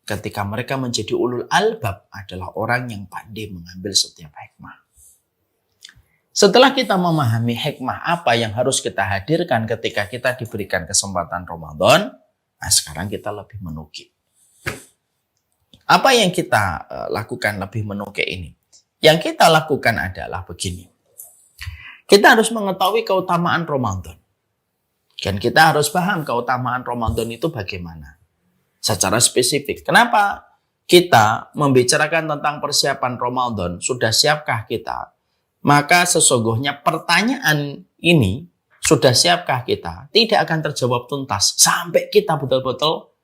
ketika mereka menjadi ulul albab adalah orang yang pandai mengambil setiap hikmah. Setelah kita memahami hikmah apa yang harus kita hadirkan ketika kita diberikan kesempatan Ramadan, nah sekarang kita lebih menukik. Apa yang kita lakukan lebih menukik ini? Yang kita lakukan adalah begini. Kita harus mengetahui keutamaan Ramadan. Dan kita harus paham keutamaan Ramadan itu bagaimana. Secara spesifik. Kenapa kita membicarakan tentang persiapan Ramadan? Sudah siapkah kita? Maka sesungguhnya pertanyaan ini, sudah siapkah kita, tidak akan terjawab tuntas sampai kita betul-betul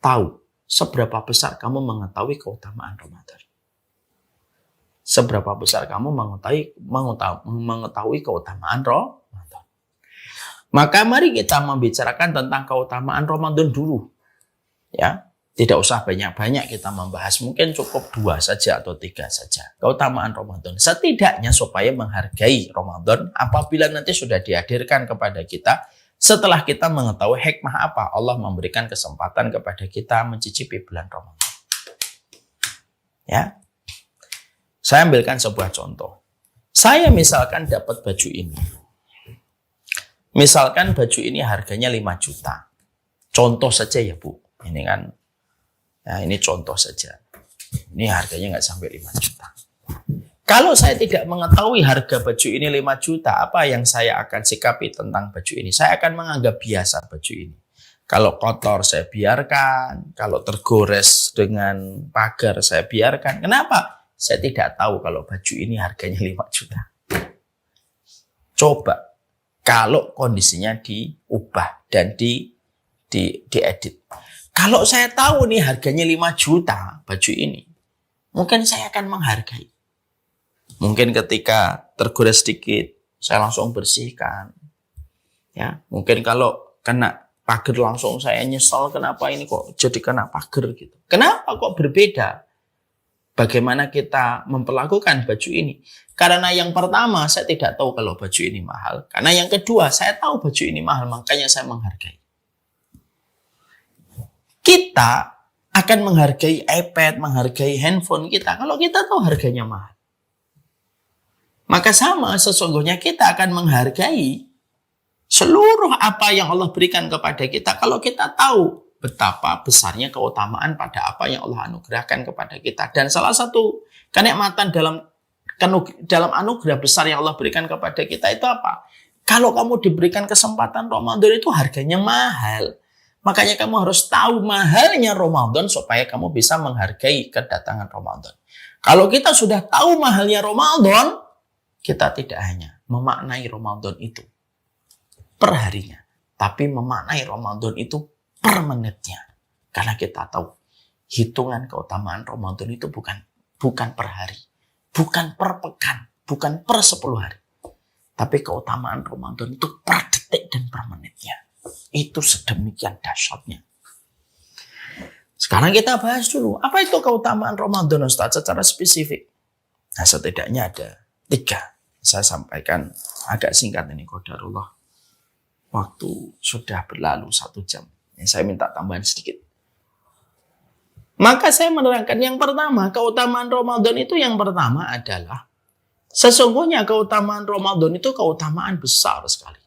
tahu seberapa besar kamu mengetahui keutamaan Ramadan. Seberapa besar kamu mengetahui keutamaan Ramadan. Maka mari kita membicarakan tentang keutamaan Ramadan dulu. Ya, tidak usah banyak-banyak kita membahas, mungkin cukup 2 saja atau 3 saja. Keutamaan Ramadan. Setidaknya supaya menghargai Ramadan apabila nanti sudah dihadirkan kepada kita, setelah kita mengetahui hikmah apa Allah memberikan kesempatan kepada kita mencicipi bulan Ramadan. Ya. Saya ambilkan sebuah contoh. Saya misalkan dapat baju ini. Misalkan baju ini harganya 5 juta. Contoh saja ya Bu. Ini kan, ya ini contoh saja. Ini harganya nggak sampai 5 juta. Kalau saya tidak mengetahui harga baju ini 5 juta, apa yang saya akan sikapi tentang baju ini? Saya akan menganggap biasa baju ini. Kalau kotor saya biarkan, kalau tergores dengan pagar saya biarkan. Kenapa? Saya tidak tahu kalau baju ini harganya 5 juta. Coba. Kalau kondisinya diubah dan diedit. Kalau saya tahu nih harganya 5 juta baju ini, mungkin saya akan menghargai. Mungkin ketika tergores sedikit, saya langsung bersihkan. Ya, mungkin kalau kena pagar langsung saya nyesal kenapa ini kok jadi kena pagar gitu. Kenapa kok berbeda? Bagaimana kita memperlakukan baju ini? Karena yang pertama, saya tidak tahu kalau baju ini mahal. Karena yang kedua, saya tahu baju ini mahal, makanya saya menghargai. Kita akan menghargai iPad, menghargai handphone kita, kalau kita tahu harganya mahal. Maka sama, sesungguhnya kita akan menghargai seluruh apa yang Allah berikan kepada kita, kalau kita tahu betapa besarnya keutamaan pada apa yang Allah anugerahkan kepada kita. Dan salah satu kenikmatan dalam anugerah besar yang Allah berikan kepada kita itu apa? Kalau kamu diberikan kesempatan Ramadan itu harganya mahal. Makanya kamu harus tahu mahalnya Ramadan supaya kamu bisa menghargai kedatangan Ramadan. Kalau kita sudah tahu mahalnya Ramadan, kita tidak hanya memaknai Ramadan itu per harinya, tapi memaknai Ramadan itu per menitnya. Karena kita tahu hitungan keutamaan Ramadan itu bukan per hari, bukan per pekan, bukan per 10 hari. Tapi keutamaan Ramadan itu per detik dan per menitnya. Itu sedemikian dahsyatnya. Sekarang kita bahas dulu, apa itu keutamaan Ramadan Ustaz secara spesifik? Nah, setidaknya ada 3. Saya sampaikan agak singkat ini, qadarullah. Waktu sudah berlalu 1 jam. Saya minta tambahan sedikit. Maka saya menerangkan yang pertama, keutamaan Ramadan itu yang pertama adalah sesungguhnya keutamaan Ramadan itu keutamaan besar sekali.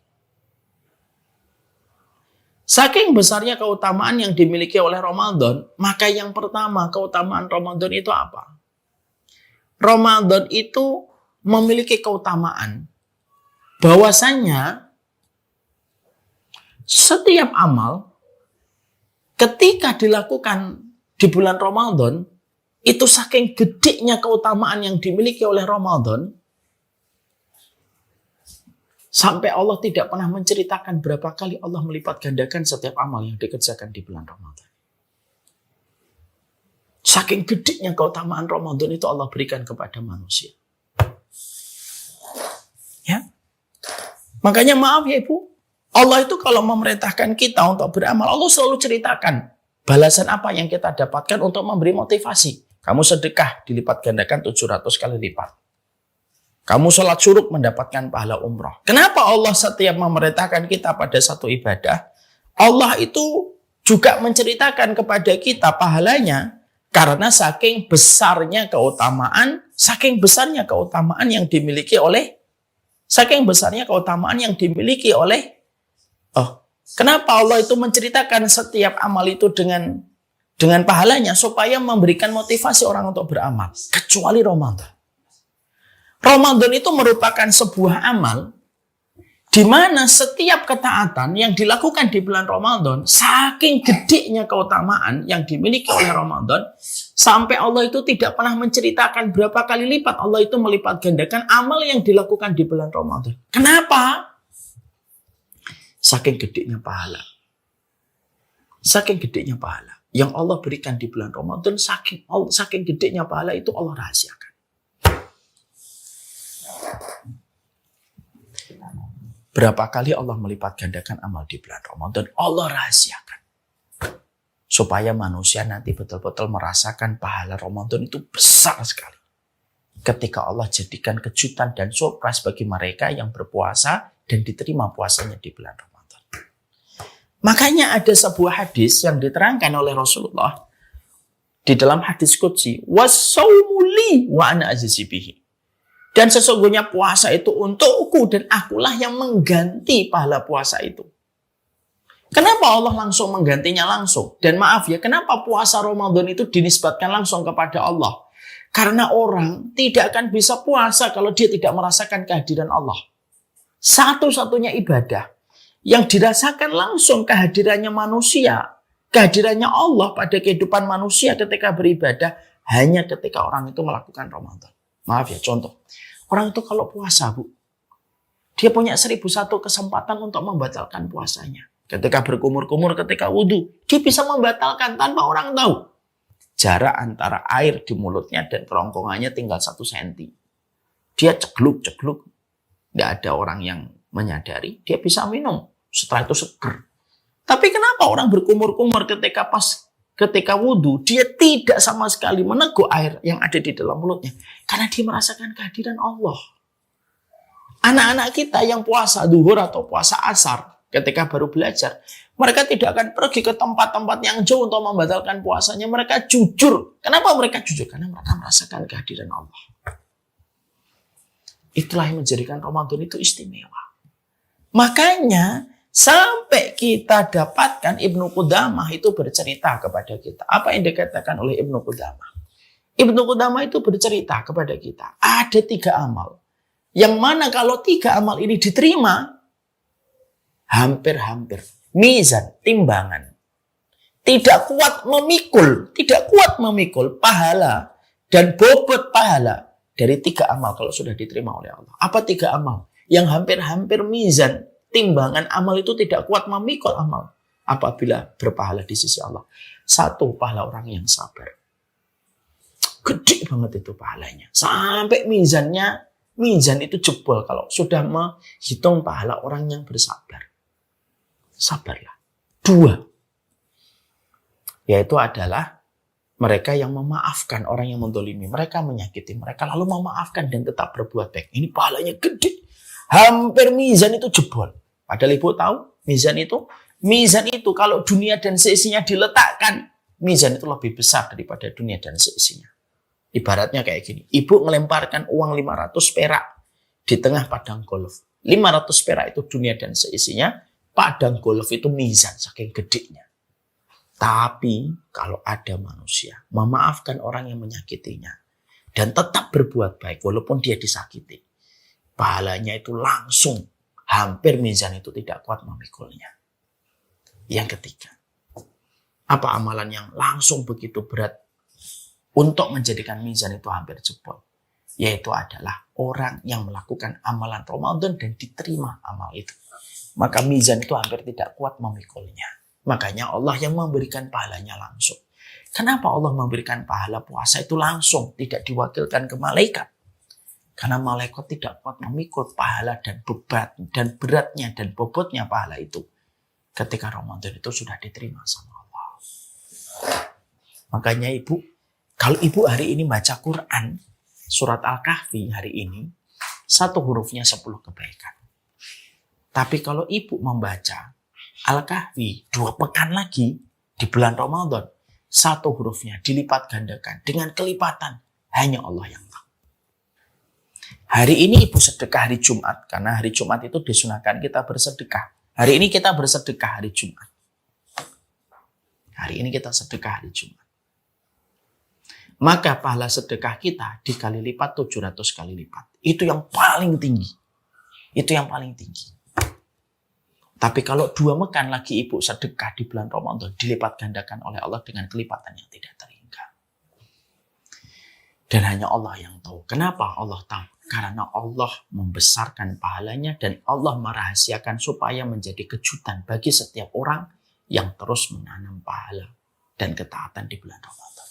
Saking besarnya keutamaan yang dimiliki oleh Ramadan, maka yang pertama keutamaan Ramadan itu apa? Ramadan itu memiliki keutamaan bahwasannya setiap amal ketika dilakukan di bulan Ramadan, itu saking gedenya keutamaan yang dimiliki oleh Ramadan, sampai Allah tidak pernah menceritakan berapa kali Allah melipat gandakan setiap amal yang dikerjakan di bulan Ramadan. Saking gedenya keutamaan Ramadan itu Allah berikan kepada manusia. Ya, makanya maaf ya Ibu, Allah itu kalau memerintahkan kita untuk beramal, Allah selalu ceritakan balasan apa yang kita dapatkan untuk memberi motivasi. Kamu sedekah dilipat gandakan 700 kali lipat. Kamu sholat syuruk mendapatkan pahala umrah. Kenapa Allah setiap memerintahkan kita pada satu ibadah, Allah itu juga menceritakan kepada kita pahalanya, karena saking besarnya keutamaan yang dimiliki oleh kenapa Allah itu menceritakan setiap amal itu dengan pahalanya supaya memberikan motivasi orang untuk beramal. Kecuali Ramadan. Ramadan itu merupakan sebuah amal di mana setiap ketaatan yang dilakukan di bulan Ramadan, saking gedenya keutamaan yang dimiliki oleh Ramadan, sampai Allah itu tidak pernah menceritakan berapa kali lipat Allah itu melipat gandakan amal yang dilakukan di bulan Ramadan. Kenapa? Saking gedenya pahala. Saking gedenya pahala yang Allah berikan di bulan Ramadan, saking gedenya pahala itu Allah rahasiakan. Berapa kali Allah melipat gandakan amal di bulan Ramadan? Allah rahasiakan. Supaya manusia nanti betul-betul merasakan pahala Ramadan itu besar sekali. Ketika Allah jadikan kejutan dan surprise bagi mereka yang berpuasa dan diterima puasanya di bulan Ramadan. Makanya ada sebuah hadis yang diterangkan oleh Rasulullah di dalam hadis qudsi, was-saumu li wa ana ajzi bihi. Dan sesungguhnya puasa itu untukku dan akulah yang mengganti pahala puasa itu. Kenapa Allah langsung menggantinya langsung? Dan maaf ya, kenapa puasa Ramadan itu dinisbatkan langsung kepada Allah? Karena orang tidak akan bisa puasa kalau dia tidak merasakan kehadiran Allah. Satu-satunya ibadah yang dirasakan langsung kehadirannya manusia, kehadirannya Allah pada kehidupan manusia ketika beribadah, hanya ketika orang itu melakukan Ramadan. Maaf ya, contoh. Orang itu kalau puasa, Bu, dia punya 1001 kesempatan untuk membatalkan puasanya. Ketika berkumur-kumur, ketika wudhu, dia bisa membatalkan tanpa orang tahu. Jarak antara air di mulutnya dan kerongkongannya tinggal 1 cm. Dia cegluk-cegluk. Tidak ada orang yang menyadari. Dia bisa minum. Setelah itu seger. Tapi kenapa orang berkumur-kumur ketika wudhu, dia tidak sama sekali meneguk air yang ada di dalam mulutnya. Karena dia merasakan kehadiran Allah. Anak-anak kita yang puasa duhur atau puasa asar, ketika baru belajar, mereka tidak akan pergi ke tempat-tempat yang jauh untuk membatalkan puasanya. Mereka jujur. Kenapa mereka jujur? Karena mereka merasakan kehadiran Allah. Itulah yang menjadikan Ramadan itu istimewa. Makanya sampai kita dapatkan Ibnu Qudamah itu bercerita kepada kita. Apa yang dikatakan oleh Ibnu Qudamah? Ibnu Qudamah itu bercerita kepada kita. Ada 3 amal. Yang mana kalau 3 amal ini diterima, hampir-hampir. Mizan, timbangan. Tidak kuat memikul pahala dan bobot pahala dari 3 amal kalau sudah diterima oleh Allah. Apa 3 amal? Yang hampir-hampir mizan, timbangan amal itu tidak kuat memikul amal apabila berpahala di sisi Allah. 1, pahala orang yang sabar. Gede banget itu pahalanya. Sampai mizan itu jebol kalau sudah menghitung pahala orang yang bersabar. Sabarlah. 2, yaitu adalah mereka yang memaafkan orang yang mendolimi. Mereka menyakiti mereka lalu memaafkan dan tetap berbuat baik. Ini pahalanya gede. Hampir mizan itu jebol. Padahal Ibu tahu mizan itu kalau dunia dan seisinya diletakkan, mizan itu lebih besar daripada dunia dan seisinya. Ibaratnya kayak gini. Ibu melemparkan uang 500 perak di tengah padang golf. 500 perak itu dunia dan seisinya. Padang golf itu mizan saking gedenya. Tapi kalau ada manusia memaafkan orang yang menyakitinya dan tetap berbuat baik walaupun dia disakiti, pahalanya itu langsung hampir mizan itu tidak kuat memikulnya. Yang ketiga, apa amalan yang langsung begitu berat untuk menjadikan mizan itu hampir jebol? Yaitu adalah orang yang melakukan amalan Ramadan dan diterima amal itu. Maka mizan itu hampir tidak kuat memikulnya. Makanya Allah yang memberikan pahalanya langsung. Kenapa Allah memberikan pahala puasa itu langsung, tidak diwakilkan ke malaikat? Karena malaikat tidak kuat memikul pahala dan beban dan beratnya dan bobotnya pahala itu. Ketika Ramadan itu sudah diterima sama Allah. Makanya Ibu, kalau Ibu hari ini baca Quran, surat Al-Kahfi hari ini, 1 hurufnya 10 kebaikan. Tapi kalau Ibu membaca Al-Kahfi 2 pekan lagi di bulan Ramadan, 1 hurufnya dilipat gandakan dengan kelipatan hanya Allah yang tahu. Hari ini Ibu sedekah hari Jumat, karena hari Jumat itu disunahkan kita bersedekah. Hari ini kita bersedekah hari Jumat. Hari ini kita sedekah hari Jumat. Maka pahala sedekah kita dikali lipat 700 kali lipat. Itu yang paling tinggi. Itu yang paling tinggi. Tapi kalau 2 pekan lagi Ibu sedekah di bulan Ramadan, dilipat gandakan oleh Allah dengan kelipatan yang tidak terhingga. Dan hanya Allah yang tahu. Kenapa Allah tahu? Karena Allah membesarkan pahalanya dan Allah merahasiakan supaya menjadi kejutan bagi setiap orang yang terus menanam pahala dan ketaatan di bulan Ramadan.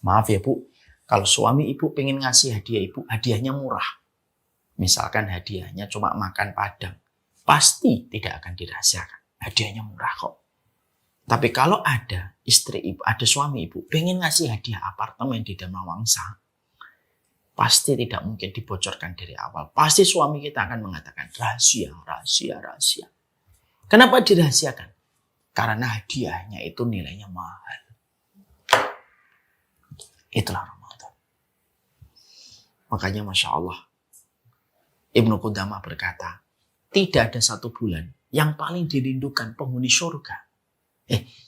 Maaf ya Bu, kalau suami Ibu pengen ngasih hadiah Ibu, hadiahnya murah. Misalkan hadiahnya cuma makan padang. pasti tidak akan dirahasiakan. Hadiahnya murah kok. Tapi kalau ada istri ibu, ada suami ibu, pengen ngasih hadiah apartemen di Damawangsa, pasti tidak mungkin dibocorkan dari awal. Pasti suami kita akan mengatakan rahasia, rahasia, rahasia. Kenapa dirahasiakan? Karena hadiahnya itu nilainya mahal. Itulah Ramadan. Makanya Masya Allah, Ibnu Qudamah berkata, tidak ada satu bulan yang paling dirindukan penghuni surga.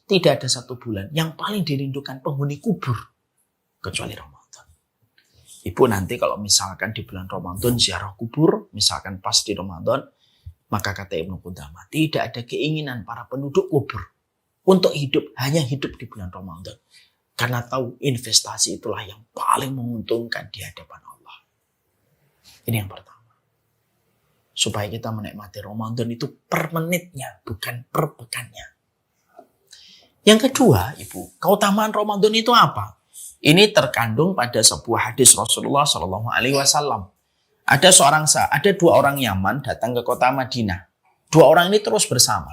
Tidak ada satu bulan yang paling dirindukan penghuni kubur kecuali Ramadan. Ibu nanti kalau misalkan di bulan Ramadan ziarah kubur, misalkan pas di Ramadan, maka kata Ibnu Qudamah, tidak ada keinginan para penduduk kubur untuk hidup, hanya hidup di bulan Ramadan. Karena tahu investasi itulah yang paling menguntungkan di hadapan Allah. Ini yang pertama. Supaya kita menikmati Ramadan itu per menitnya, bukan per pekannya. Yang kedua, Ibu, keutamaan Ramadan itu apa? Ini terkandung pada sebuah hadis Rasulullah SAW. Ada dua orang Yaman datang ke kota Madinah. Dua orang ini terus bersama.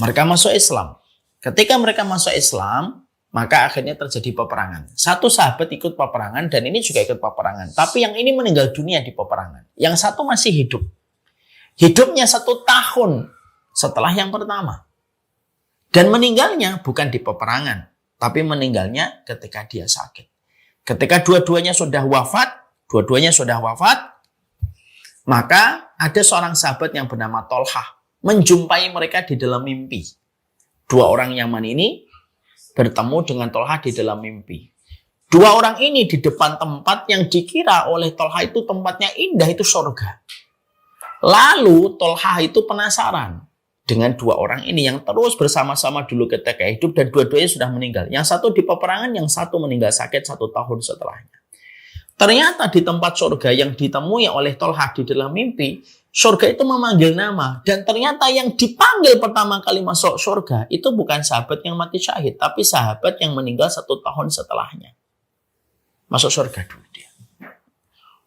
Mereka masuk Islam. Ketika mereka masuk Islam, maka akhirnya terjadi peperangan. Satu sahabat ikut peperangan dan ini juga ikut peperangan. Tapi yang ini meninggal dunia di peperangan. Yang satu masih hidup. Hidupnya 1 tahun setelah yang pertama. Dan meninggalnya bukan di peperangan, tapi meninggalnya ketika dia sakit. Ketika dua-duanya sudah wafat, maka ada seorang sahabat yang bernama Tolhah menjumpai mereka di dalam mimpi. Dua orang Yaman ini bertemu dengan Tolhah di dalam mimpi. Dua orang ini di depan tempat yang dikira oleh Tolhah itu tempatnya indah, itu surga. Lalu Tolhah itu penasaran dengan dua orang ini yang terus bersama-sama dulu ketika hidup dan dua-duanya sudah meninggal. Yang satu di peperangan, yang satu meninggal sakit 1 tahun setelahnya. Ternyata di tempat surga yang ditemui oleh Tolhah di dalam mimpi, surga itu memanggil nama. Dan ternyata yang dipanggil pertama kali masuk surga itu bukan sahabat yang mati syahid, tapi sahabat yang meninggal 1 tahun setelahnya. Masuk surga dulu dia.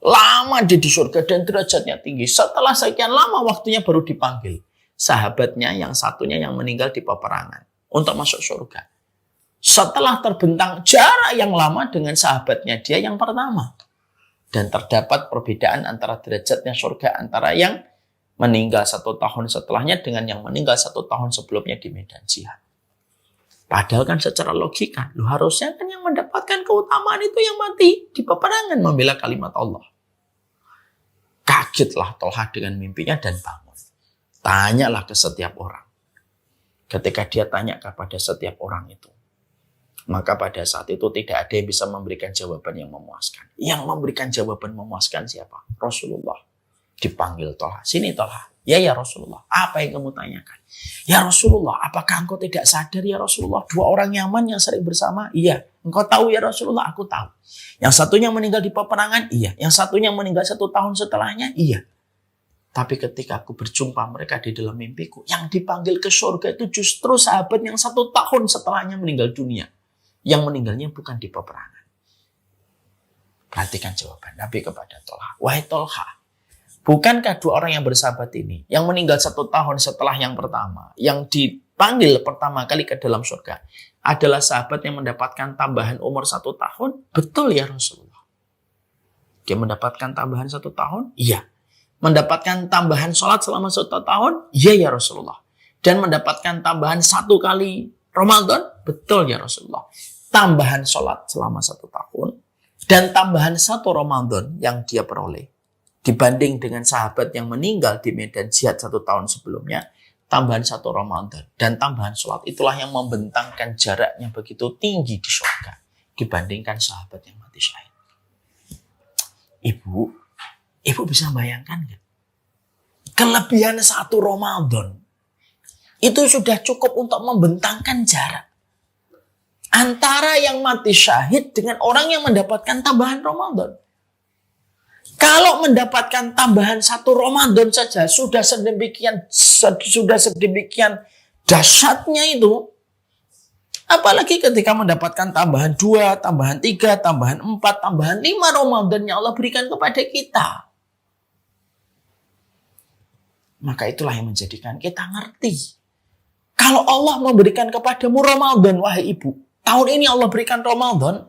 Lama dia di surga dan derajatnya tinggi. Setelah sekian lama waktunya baru dipanggil sahabatnya yang satunya yang meninggal di peperangan untuk masuk surga. Setelah terbentang jarak yang lama dengan sahabatnya dia yang pertama. Dan terdapat perbedaan antara derajatnya surga antara yang meninggal 1 tahun setelahnya dengan yang meninggal 1 tahun sebelumnya di medan jihad. Padahal kan secara logika, harusnya kan yang mendapatkan keutamaan itu yang mati di peperangan membela kalimat Allah. Kagetlah Tolhah dengan mimpinya dan bangun. Tanyalah ke setiap orang. Ketika dia tanya kepada setiap orang itu, maka pada saat itu tidak ada yang bisa memberikan jawaban yang memuaskan. Yang memberikan jawaban memuaskan siapa? Rasulullah. Dipanggil Tolhah. Sini Tolhah. Ya Rasulullah. Apa yang kamu tanyakan? Ya Rasulullah, apakah engkau tidak sadar ya Rasulullah? Dua orang Yaman yang sering bersama? Iya. Engkau tahu ya Rasulullah? Aku tahu. Yang satunya meninggal di peperangan? Iya. Yang satunya meninggal 1 tahun setelahnya? Iya. Tapi ketika aku berjumpa mereka di dalam mimpiku, yang dipanggil ke surga itu justru sahabat yang 1 tahun setelahnya meninggal dunia. Yang meninggalnya bukan di peperangan. Perhatikan jawaban Nabi kepada Tolhah. Wahai Tolhah, bukankah dua orang yang bersahabat ini, yang meninggal 1 tahun setelah yang pertama, yang dipanggil pertama kali ke dalam surga, adalah sahabat yang mendapatkan tambahan umur 1 tahun? Betul ya Rasulullah. Dia mendapatkan tambahan 1 tahun? Iya. Mendapatkan tambahan sholat selama 1 tahun? Iya ya Rasulullah. Dan mendapatkan tambahan 1 kali Ramadan? Betul ya Rasulullah. Tambahan sholat selama 1 tahun dan tambahan 1 Ramadan yang dia peroleh dibanding dengan sahabat yang meninggal di medan jihad 1 tahun sebelumnya, tambahan 1 Ramadan dan tambahan sholat itulah yang membentangkan jaraknya begitu tinggi di surga dibandingkan sahabat yang mati syahid. Ibu bisa bayangkan nggak? Kelebihan 1 Ramadan itu sudah cukup untuk membentangkan jarak antara yang mati syahid dengan orang yang mendapatkan tambahan Ramadan. Kalau mendapatkan tambahan 1 Ramadan saja sudah sedemikian dahsyatnya itu, apalagi ketika mendapatkan tambahan 2, tambahan 3, tambahan 4, tambahan 5 Ramadan yang Allah berikan kepada kita. Maka itulah yang menjadikan kita ngerti. Kalau Allah memberikan kepadamu Ramadan, wahai ibu, tahun ini Allah berikan Ramadan,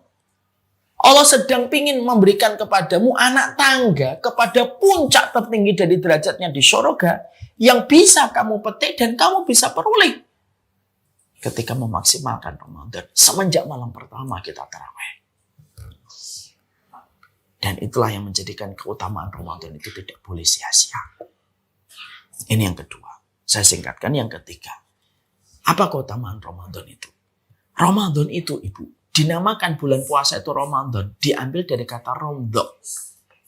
Allah sedang ingin memberikan kepadamu anak tangga kepada puncak tertinggi dari derajatnya di surga yang bisa kamu petik dan kamu bisa peroleh ketika memaksimalkan Ramadan semenjak malam pertama kita tarawih. Dan itulah yang menjadikan keutamaan Ramadan itu tidak boleh sia-sia. Ini yang kedua. Saya singkatkan yang ketiga. Apa keutamaan Ramadan itu? Ramadan itu, ibu, dinamakan bulan puasa itu Ramadan, diambil dari kata romdo.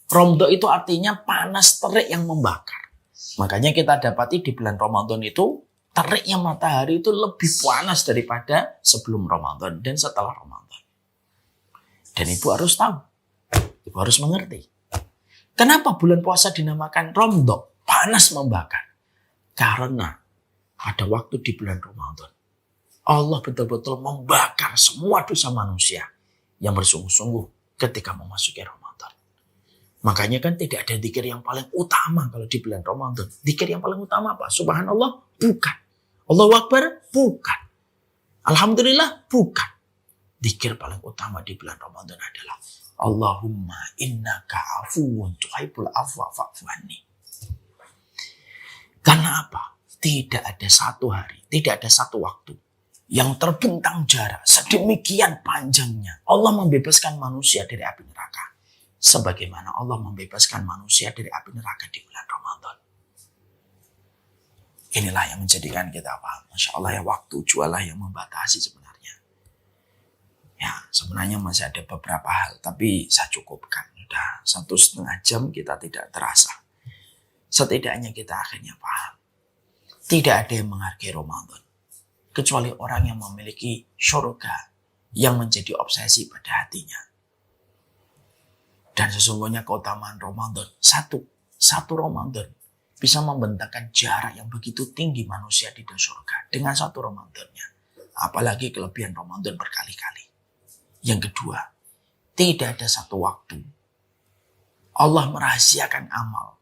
Romdo itu artinya panas terik yang membakar. Makanya kita dapati di bulan Ramadan itu, teriknya matahari itu lebih panas daripada sebelum Ramadan dan setelah Ramadan. Dan ibu harus tahu, ibu harus mengerti. Kenapa bulan puasa dinamakan romdo, panas membakar? Karena pada waktu di bulan Ramadan, Allah betul-betul membakar semua dosa manusia yang bersungguh-sungguh ketika memasuki Ramadan. Makanya kan tidak ada zikir yang paling utama kalau di bulan Ramadan. Zikir yang paling utama apa? Subhanallah? Bukan. Allahu Akbar? Bukan. Alhamdulillah? Bukan. Zikir paling utama di bulan Ramadan adalah Allahumma innaka afuwun tuhibbul afwa fa'fu anni. Karena apa? Tidak ada satu hari, tidak ada satu waktu yang terbentang jarak sedemikian panjangnya Allah membebaskan manusia dari api neraka sebagaimana Allah membebaskan manusia dari api neraka di bulan Ramadan. Inilah yang menjadikan kita paham. Masya Allah ya, waktu jualah yang membatasi sebenarnya. Ya, sebenarnya masih ada beberapa hal, tapi saya cukupkan. Sudah 1,5 jam kita tidak terasa. Setidaknya kita akhirnya paham. Tidak ada yang menghargai Ramadan kecuali orang yang memiliki surga yang menjadi obsesi pada hatinya. Dan sesungguhnya keutamaan Ramadan, satu Ramadan bisa membentangkan jarak yang begitu tinggi manusia di surga dengan satu Ramadannya. Apalagi kelebihan Ramadan berkali-kali. Yang kedua, tidak ada satu waktu Allah merahasiakan amal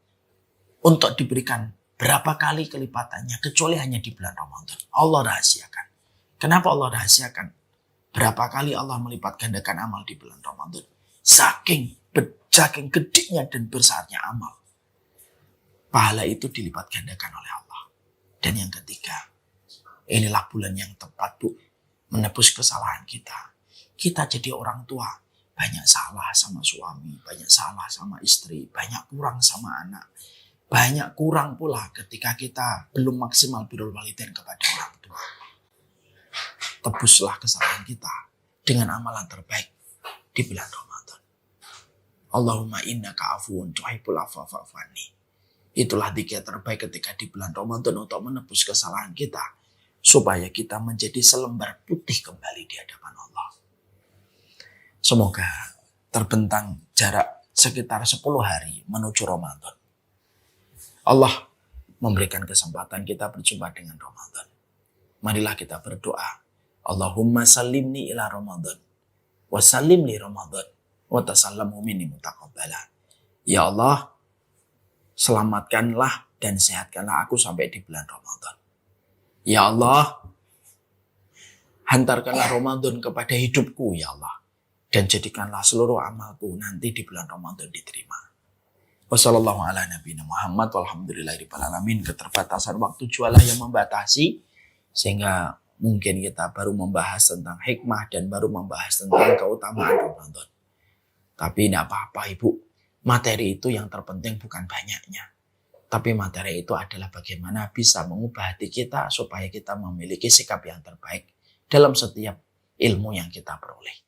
untuk diberikan berapa kali kelipatannya kecuali hanya di bulan Ramadan. Allah rahasiakan. Kenapa Allah rahasiakan? Berapa kali Allah melipat gandakan amal di bulan Ramadan? Saking gedenya dan besarnya amal. Pahala itu dilipat gandakan oleh Allah. Dan yang ketiga, inilah bulan yang tepat, Bu, menebus kesalahan kita. Kita jadi orang tua, banyak salah sama suami, banyak salah sama istri, banyak kurang sama anak. Banyak kurang pula ketika kita belum maksimal birrul walidain kepada orang tua. Tebuslah kesalahan kita dengan amalan terbaik di bulan Ramadan. Allahumma innaka afuwun tuhibbul afwa fa'fu anni. Itulah zikir terbaik ketika di bulan Ramadan untuk menebus kesalahan kita supaya kita menjadi selembar putih kembali di hadapan Allah. Semoga terbentang jarak sekitar 10 hari menuju Ramadan. Allah memberikan kesempatan kita berjumpa dengan Ramadan. Marilah kita berdoa. Allahumma salimni ila Ramadan. Wa salim li Ramadan. Wa tasallamhu minni mutaqabbala. Ya Allah, selamatkanlah dan sehatkanlah aku sampai di bulan Ramadan. Ya Allah, hantarkanlah Ramadan kepada hidupku, ya Allah. Dan jadikanlah seluruh amalku nanti di bulan Ramadan diterima. Wassalamualaikum ala nabiyina Muhammad walhamdulillahirabbil alamin. Keterbatasan waktu jualah yang membatasi sehingga mungkin kita baru membahas tentang hikmah dan baru membahas tentang keutamaan Ramadan. Tapi tidak apa-apa, Ibu. Materi itu yang terpenting bukan banyaknya. Tapi materi itu adalah bagaimana bisa mengubah hati kita supaya kita memiliki sikap yang terbaik dalam setiap ilmu yang kita peroleh.